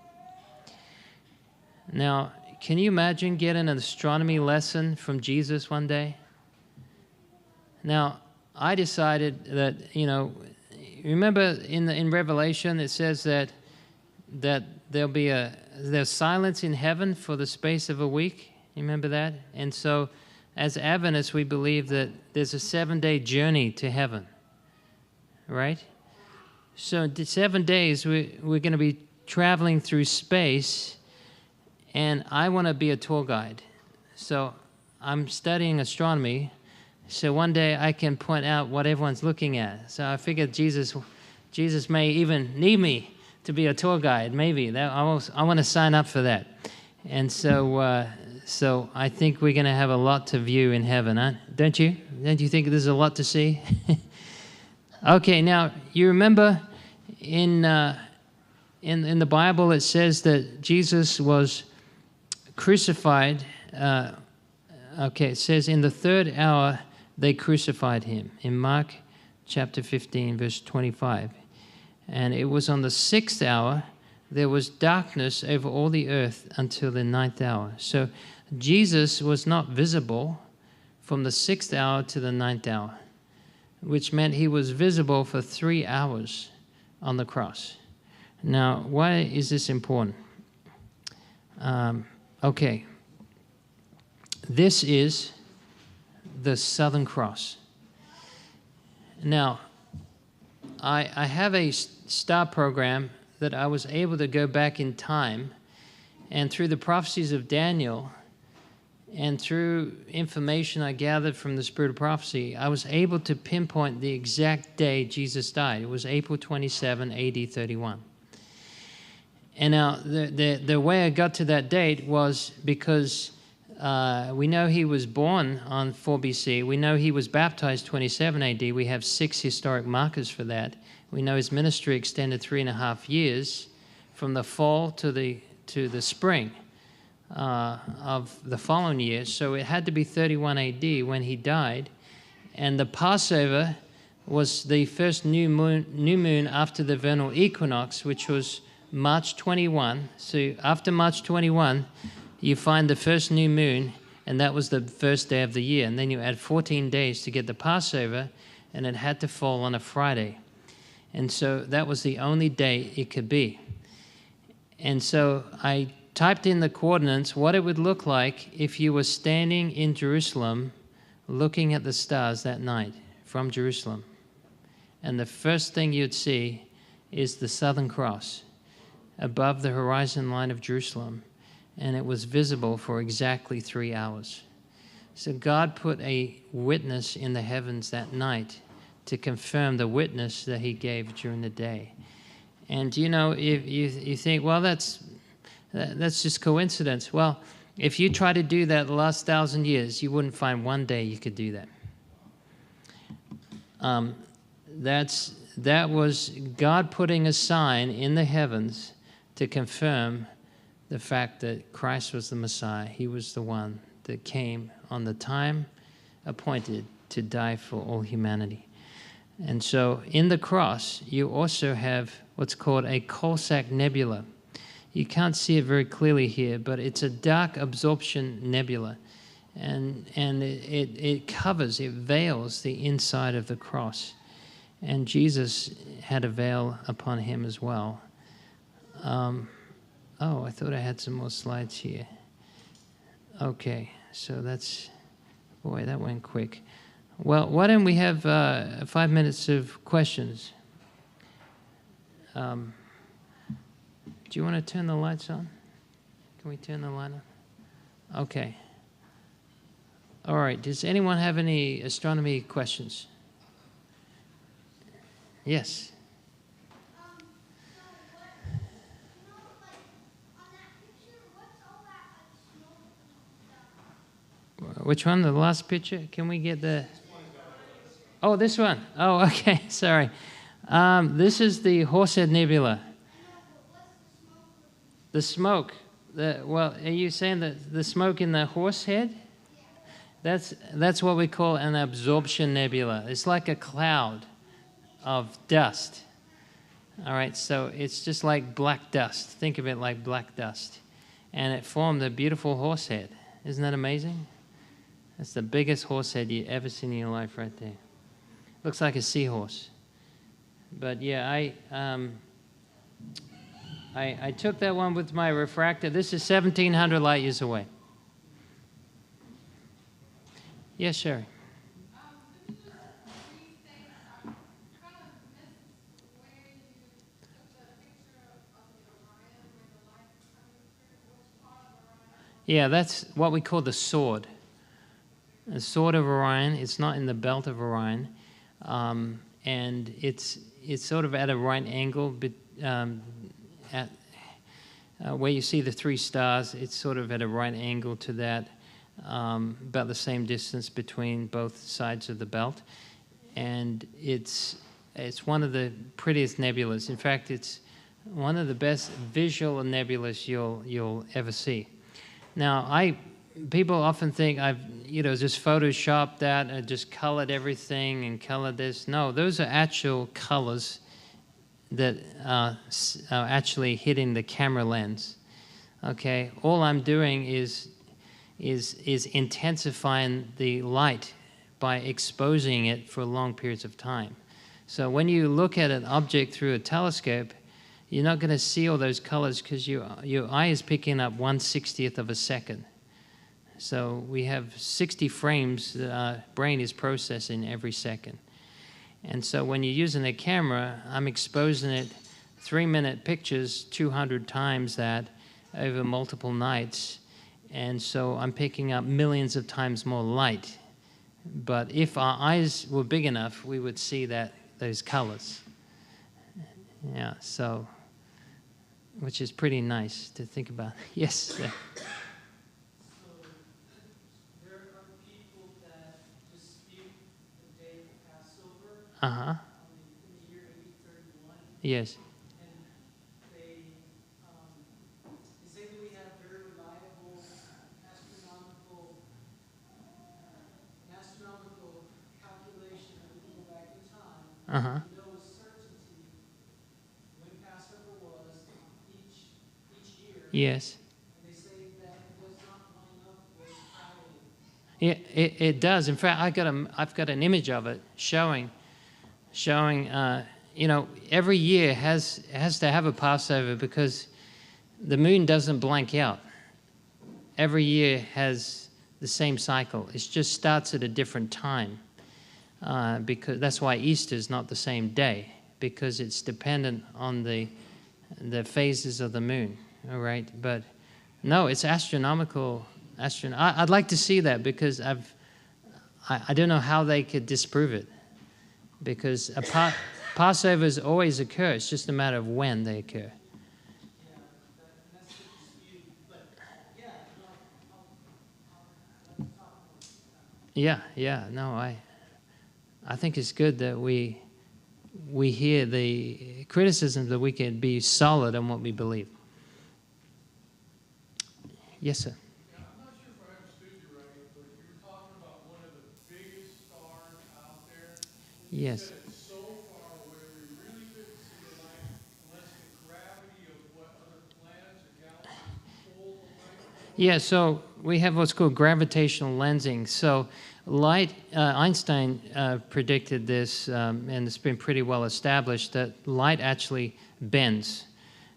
Now, can you imagine getting an astronomy lesson from Jesus one day? Now, I decided that, remember in Revelation it says that there's silence in heaven for the space of a week. You remember that? And so as Adventists, we believe that there's a 7-day journey to heaven, right? So in 7 days, we're going to be traveling through space, and I want to be a tour guide. So I'm studying astronomy, so one day I can point out what everyone's looking at. So I figured Jesus may even need me to be a tour guide, maybe. I want to sign up for that. And so I think we're going to have a lot to view in heaven, huh? Don't you? Don't you think there's a lot to see? Okay, now you remember in the Bible it says that Jesus was crucified. It says in the 3rd hour they crucified him in Mark chapter 15, verse 25. And it was on the 6th hour there was darkness over all the earth until the 9th hour. So Jesus was not visible from the 6th hour to the 9th hour, which meant he was visible for 3 hours on the cross. Now, why is this important? Okay. This is the Southern Cross. Now, I have a star program that I was able to go back in time And through the prophecies of Daniel and through information I gathered from the Spirit of Prophecy, I was able to pinpoint the exact day Jesus died. It was April 27, AD 31. And now the way I got to that date was because we know he was born on 4 BC. We know he was baptized 27 AD. We have 6 historic markers for that. We know his ministry extended 3.5 years from the fall to the spring of the following year. So it had to be 31 AD when he died. And the Passover was the first new moon after the vernal equinox, which was March 21. So after March 21, you find the first new moon, and that was the first day of the year. And then you add 14 days to get the Passover, and it had to fall on a Friday. And so that was the only day it could be. And so I typed in the coordinates, what it would look like if you were standing in Jerusalem looking at the stars that night from Jerusalem. And the first thing you'd see is the Southern Cross above the horizon line of Jerusalem. And it was visible for exactly 3 hours. So God put a witness in the heavens that night to confirm the witness that he gave during the day. And you know, if you think, well, that's just coincidence. Well, if you try to do that the last 1,000 years, you wouldn't find one day you could do that. That was God putting a sign in the heavens to confirm the fact that Christ was the Messiah. He was the one that came on the time appointed to die for all humanity. And so in the cross, you also have what's called a Coalsack Nebula. You can't see it very clearly here, but it's a dark absorption nebula. And it covers, it veils the inside of the cross. And Jesus had a veil upon him as well. I thought I had some more slides here. Okay, so that's, boy, that went quick. Well, why don't we have 5 minutes of questions? Do you want to turn the lights on? Can we turn the light on? Okay. All right, does anyone have any astronomy questions? Yes. Which one? The last picture? Can we get the... Oh, this one. Oh, okay. Sorry. This is the Horsehead Nebula. The smoke. Well, are you saying that the smoke in the Horsehead? That's what we call an absorption nebula. It's like a cloud of dust. All right, so it's just like black dust. Think of it like black dust. And it formed a beautiful horsehead. Isn't that amazing? That's the biggest horsehead you've ever seen in your life right there. Looks like a seahorse. But yeah, I took that one with my refractor. This is 1,700 light years away. Yes, Sherry. Yeah, that's what we call the sword. The sword of Orion. It's not in the belt of Orion, and it's sort of at a right angle. At where you see the 3 stars, it's sort of at a right angle to that, about the same distance between both sides of the belt, and it's one of the prettiest nebulas. In fact, it's one of the best visual nebulas you'll ever see. Now, people often think I've just photoshopped that and just colored everything and colored this. No, those are actual colors that are actually hitting the camera lens. Okay, all I'm doing is intensifying the light by exposing it for long periods of time. So when you look at an object through a telescope, you're not going to see all those colors because your eye is picking up 1/60th of a second. So we have 60 frames that our brain is processing every second. And so when you're using a camera, I'm exposing it 3-minute pictures 200 times that over multiple nights. And so I'm picking up millions of times more light. But if our eyes were big enough, we would see those colors. Yeah, so, which is pretty nice to think about. Yes. So there are people that dispute the day of Passover Uh-huh. in the year AD 31. Yes. And they say that we have very reliable astronomical calculation that we can go back in time Uh-huh. to know with certainty when Passover was each year. Yes. And they say that it does not line up with Friday. Yeah, it does. In fact, I've got an image of it showing, every year has to have a Passover because the moon doesn't blank out. Every year has the same cycle. It just starts at a different time because that's why Easter is not the same day, because it's dependent on the phases of the moon. All right, but no, it's astronomical. I'd like to see that because I don't know how they could disprove it, because Passovers always occur. It's just a matter of when they occur. Yeah, no, I think it's good that we hear the criticism that we can be solid on what we believe. Yes, sir. Yeah, I'm not sure if I understood you right, but you were talking about one of the biggest stars out there. You Yes. said it's so far away we really couldn't see the light unless the gravity of what other planets or galaxies pull the light. Yeah, so we have what's called gravitational lensing. So light, Einstein predicted this, and it's been pretty well established, that light actually bends.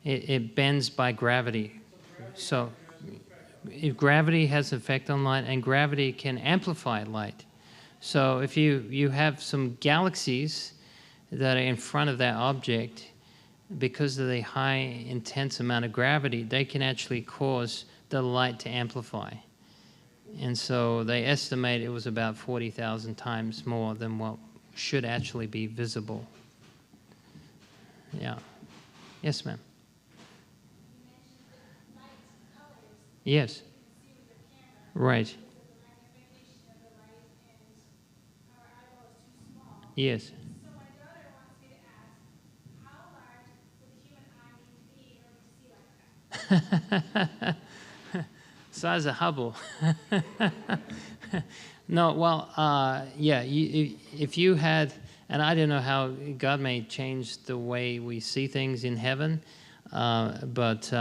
It bends by gravity. So if gravity has an effect on light, and gravity can amplify light. So if you have some galaxies that are in front of that object, because of the high intense amount of gravity, they can actually cause the light to amplify. And so they estimate it was about 40,000 times more than what should actually be visible. Yeah. Yes, ma'am. Yes. Right. Yes. So my daughter wants me to ask, how large would the human eye need to be in order to see like that? Size of Hubble. No, well, yeah, if you had, and I don't know how God may change the way we see things in heaven, but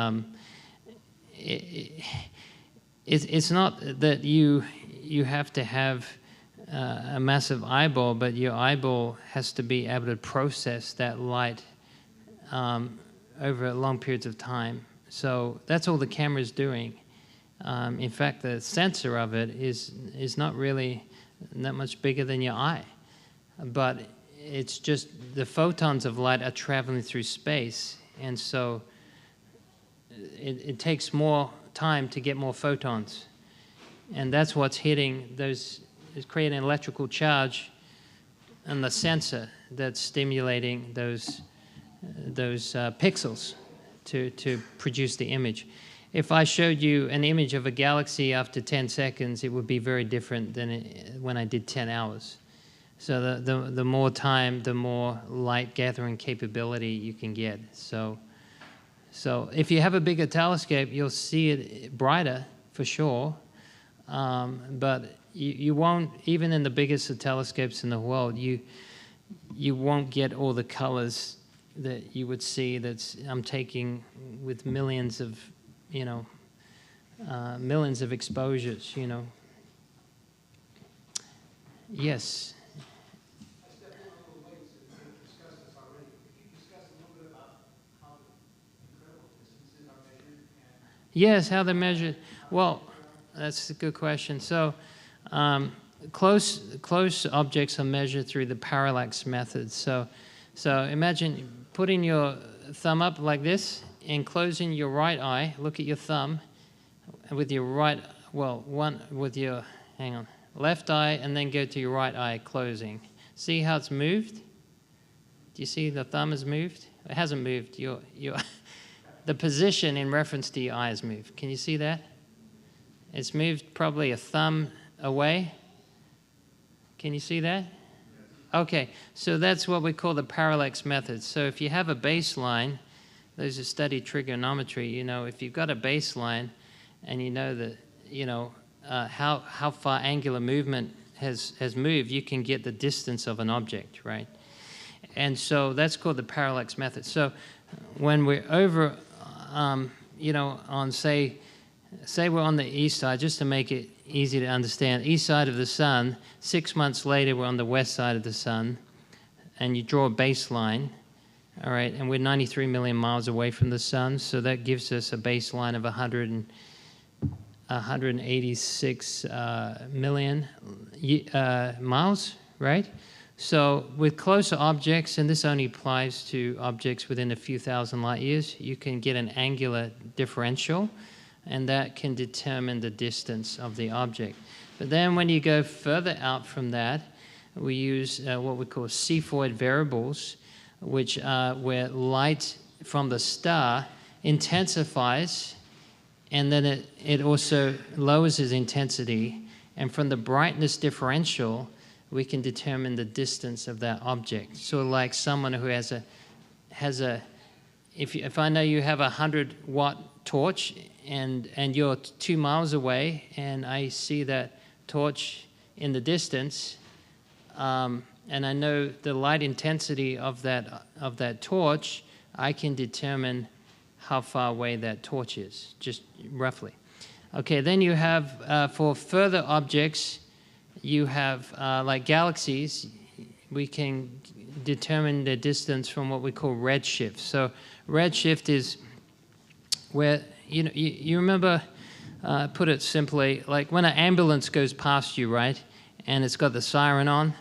it's not that you have to have a massive eyeball, but your eyeball has to be able to process that light over long periods of time. So that's all the camera's doing. In fact, the sensor of it is not really that much bigger than your eye, but it's just the photons of light are traveling through space, and so it takes more time to get more photons, and that's what's hitting those. It's creating an electrical charge on the sensor that's stimulating those pixels to produce the image. If I showed you an image of a galaxy after 10 seconds, it would be very different than when I did 10 hours. So the more time, the more light gathering capability you can get. So if you have a bigger telescope, you'll see it brighter for sure, but you won't, even in the biggest of telescopes in the world, you won't get all the colors that you would see I'm taking with millions of exposures, Yes. I stepped in a little late to discuss this already. Could you discuss a little bit about how the incredible distances are measured? Yes, how they're measured. Well, that's a good question. So close objects are measured through the parallax method. So imagine putting your thumb up like this and closing your right eye, look at your thumb with your right, well, one with your, hang on, left eye, and then go to your right eye closing. See how it's moved? Do you see the thumb has moved? It hasn't moved. The position in reference to your eye has moved. Can you see that? It's moved probably a thumb away. Can you see that? Okay, so that's what we call the parallax method. So if you have a baseline, those who study trigonometry, you know, if you've got a baseline and you know that, you know, how far angular movement has moved, you can get the distance of an object, right? And so that's called the parallax method. So when we're over, you know, on say we're on the east side, just to make it easy to understand, east side of the sun, 6 months later we're on the west side of the sun, and you draw a baseline, all right, and we're 93 million miles away from the sun, so that gives us a baseline of 186 million miles, right? So with closer objects, and this only applies to objects within a few thousand light years, you can get an angular differential, and that can determine the distance of the object. But then when you go further out from that, we use what we call Cepheid variables, which where light from the star intensifies, and then it also lowers its intensity, and from the brightness differential, we can determine the distance of that object. So like someone who has a if I know you have a 100-watt torch and you're 2 miles away, and I see that torch in the distance, and I know the light intensity of that torch, I can determine how far away that torch is, just roughly. Okay, then you have for further objects, you have like galaxies, we can determine the distance from what we call redshift. So redshift is where, you know, you remember, put it simply, like when an ambulance goes past you, right, and it's got the siren on,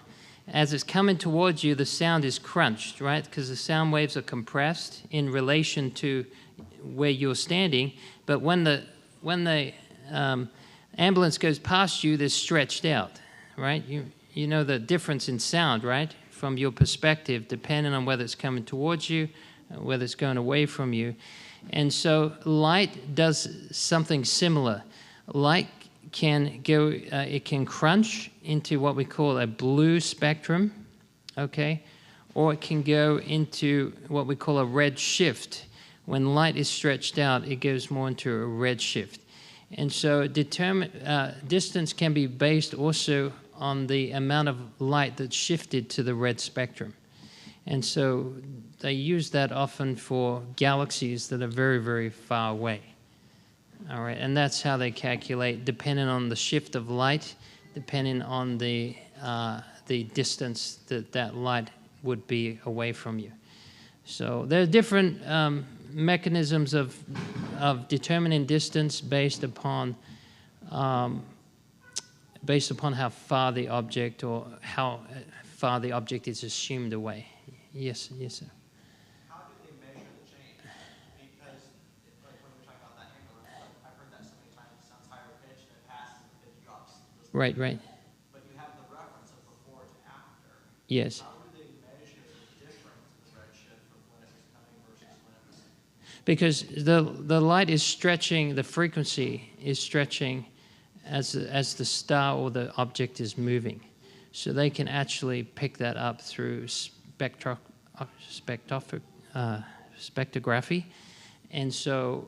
as it's coming towards you, the sound is crunched, right, because the sound waves are compressed in relation to where you're standing, but when the ambulance goes past you, they're stretched out, right? You know the difference in sound, right, from your perspective, depending on whether it's coming towards you, whether it's going away from you. And so light does something similar. Light can go, it can crunch into what we call a blue spectrum, okay? Or it can go into what we call a red shift. When light is stretched out, it goes more into a red shift. And so distance can be based also on the amount of light that's shifted to the red spectrum. And so they use that often for galaxies that are very, very far away. All right, and that's how they calculate, depending on the shift of light, depending on the distance that light would be away from you. So there are different mechanisms of determining distance based upon how far the object or how far the object is assumed away. Yes, yes, sir. How do they measure the change? Because, like when we talk about that ambulance, I've heard that so many times, it sounds higher pitched and it passes and it drops. Right. But you have the reference of before to after. Yes. How do they measure the difference in the redshift from when it was coming versus when it was? Because the light is stretching, the frequency is stretching as the star or the object is moving. So they can actually pick that up through spectrography, and so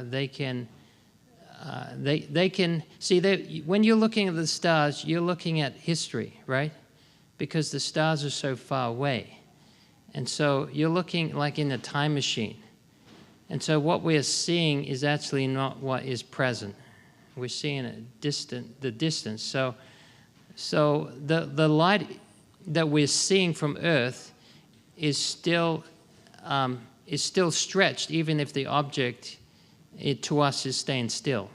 they can see that when you're looking at the stars, you're looking at history, right? Because the stars are so far away, and so you're looking like in a time machine, and so what we're seeing is actually not what is present. We're seeing the distance. So the light that we're seeing from Earth is still stretched, even if the object to us is staying still,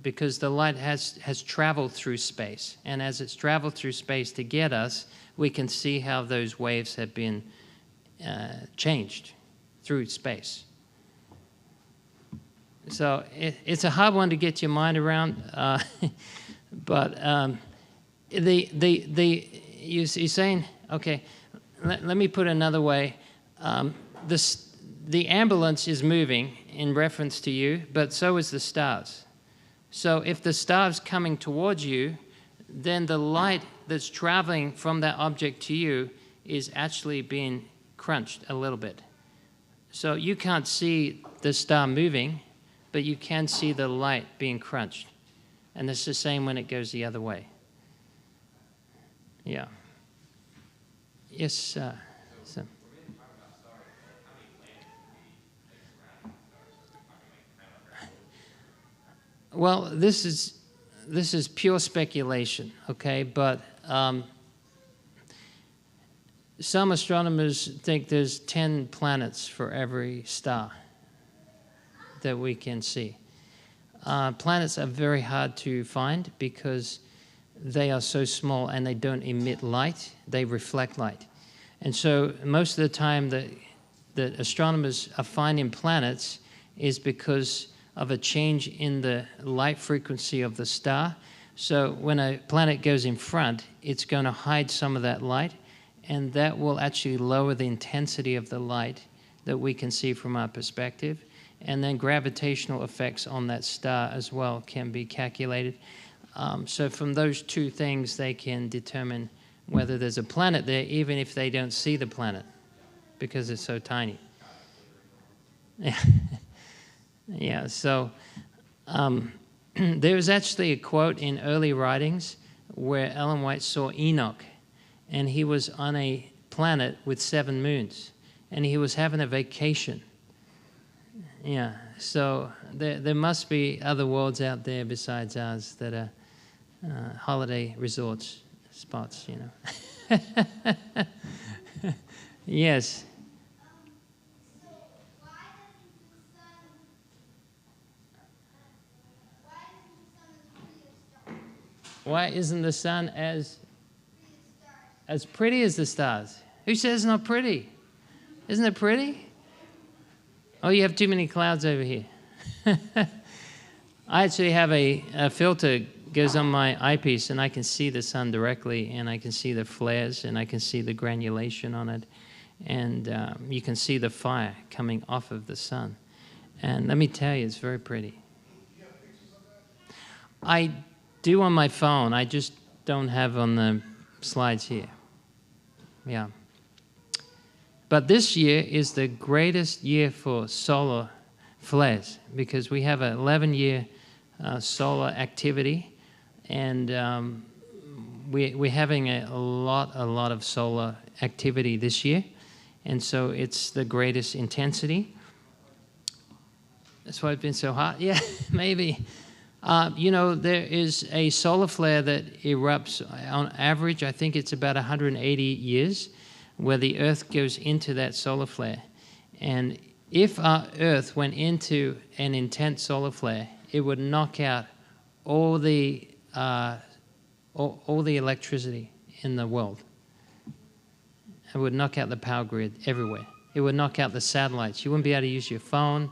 because the light has traveled through space, and as it's traveled through space to get us, we can see how those waves have been changed through space. So it's a hard one to get your mind around, but you're saying, okay, let me put it another way. The ambulance is moving in reference to you, but so is the stars. So if the star's coming towards you, then the light that's traveling from that object to you is actually being crunched a little bit. So you can't see the star moving, but you can see the light being crunched. And it's the same when it goes the other way. Yeah. Yes, so. Well, this is pure speculation, okay? But some astronomers think there's 10 planets for every star that we can see. Planets are very hard to find because they are so small and they don't emit light, they reflect light. And so most of the time that astronomers are finding planets is because of a change in the light frequency of the star. So when a planet goes in front, it's going to hide some of that light, and that will actually lower the intensity of the light that we can see from our perspective. And then gravitational effects on that star as well can be calculated. So from those two things, they can determine whether there's a planet there, even if they don't see the planet, because it's so tiny. Yeah, so there was actually a quote in early writings where Ellen White saw Enoch, and he was on a planet with 7 moons, and he was having a vacation. Yeah, so there must be other worlds out there besides ours that are holiday resorts, spots, you know. Yes. Why isn't the sun as pretty as the stars? Who says it's not pretty? Isn't it pretty? Oh, you have too many clouds over here. I actually have a filter goes on my eyepiece, and I can see the sun directly, and I can see the flares, and I can see the granulation on it, and you can see the fire coming off of the sun. And let me tell you, it's very pretty. I do on my phone. I just don't have on the slides here. Yeah. But this year is the greatest year for solar flares because we have an 11-year solar activity, and we're having a lot of solar activity this year, and so it's the greatest intensity. That's why it's been so hot. Yeah, maybe. You know, there is a solar flare that erupts on average, I think it's about 180 years, where the Earth goes into that solar flare. And if our Earth went into an intense solar flare, it would knock out all the electricity in the world. It would knock out the power grid everywhere. It would knock out the satellites. You wouldn't be able to use your phone.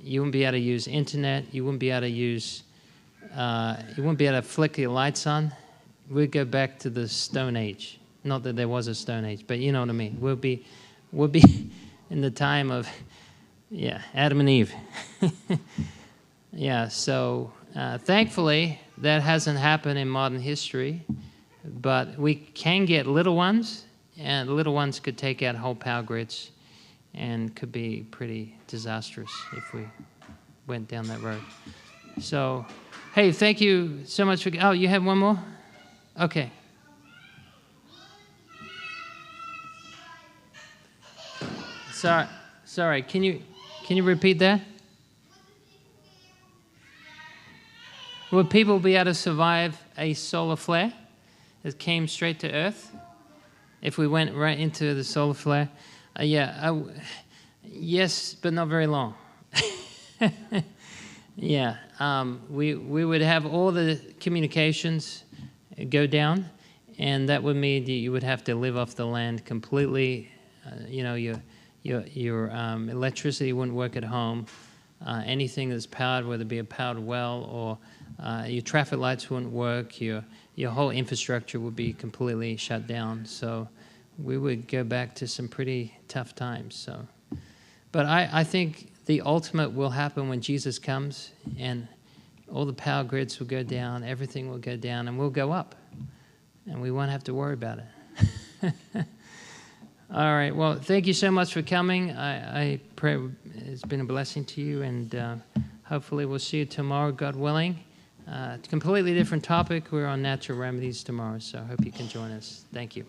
You wouldn't be able to use internet. You wouldn't be able to use, you wouldn't be able to flick your lights on. We'd go back to the Stone Age. Not that there was a Stone Age, but you know what I mean. We'll be in the time of, yeah, Adam and Eve. Yeah, so thankfully that hasn't happened in modern history, but we can get little ones, and little ones could take out whole power grids and could be pretty disastrous if we went down that road. So, hey, thank you so much for... Oh, you have one more? Okay. Sorry. Can you repeat that? Would people be able to survive a solar flare that came straight to Earth if we went right into the solar flare? Yes, but not very long. Yeah, we would have all the communications go down, and that would mean that you would have to live off the land completely. You know, your electricity wouldn't work at home. anything that's powered, whether it be a powered well or your traffic lights wouldn't work, your whole infrastructure would be completely shut down. So we would go back to some pretty tough times. So, but I think the ultimate will happen when Jesus comes, and all the power grids will go down, everything will go down, and we'll go up, and we won't have to worry about it. All right. Well, thank you so much for coming. I pray it's been a blessing to you, and hopefully we'll see you tomorrow, God willing. Completely different topic. We're on natural remedies tomorrow, so I hope you can join us. Thank you.